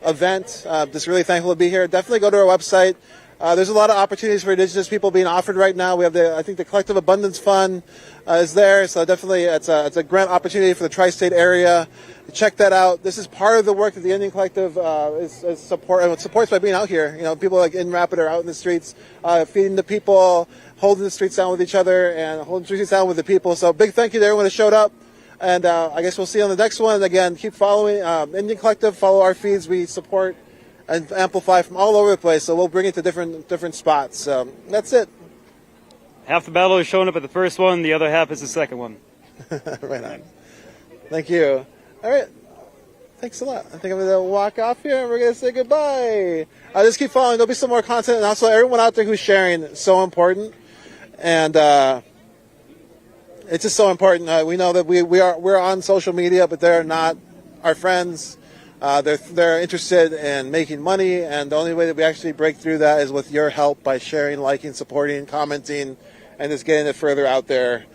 event. Just really thankful to be here. Definitely go to our website. There's a lot of opportunities for Indigenous people being offered right now. We have I think the Collective Abundance Fund is there, so definitely it's a grant opportunity for the tri-state area. Check that out. This is part of the work that the Indian Collective supports by being out here. You know, people like in Rapid are out in the streets, feeding the people, holding the streets down with each other, and holding the streets down with the people. So big thank you to everyone who showed up. And I guess we'll see you on the next one. And again, keep following Indian Collective. Follow our feeds. We support and amplify from all over the place. So we'll bring it to different spots. So that's it. Half the battle is showing up at the first one. The other half is the second one. Right on. Thank you. All right. Thanks a lot. I think I'm going to walk off here and we're going to say goodbye. Just keep following. There'll be some more content. And also everyone out there who's sharing is so important. And it's just so important. We know that we're on social media, but they're not our friends. They're interested in making money, and the only way that we actually break through that is with your help by sharing, liking, supporting, commenting, and just getting it further out there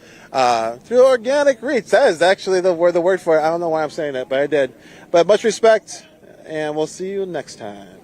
through organic reach. That is actually the word for it. I don't know why I'm saying it, but I did. But much respect, and we'll see you next time.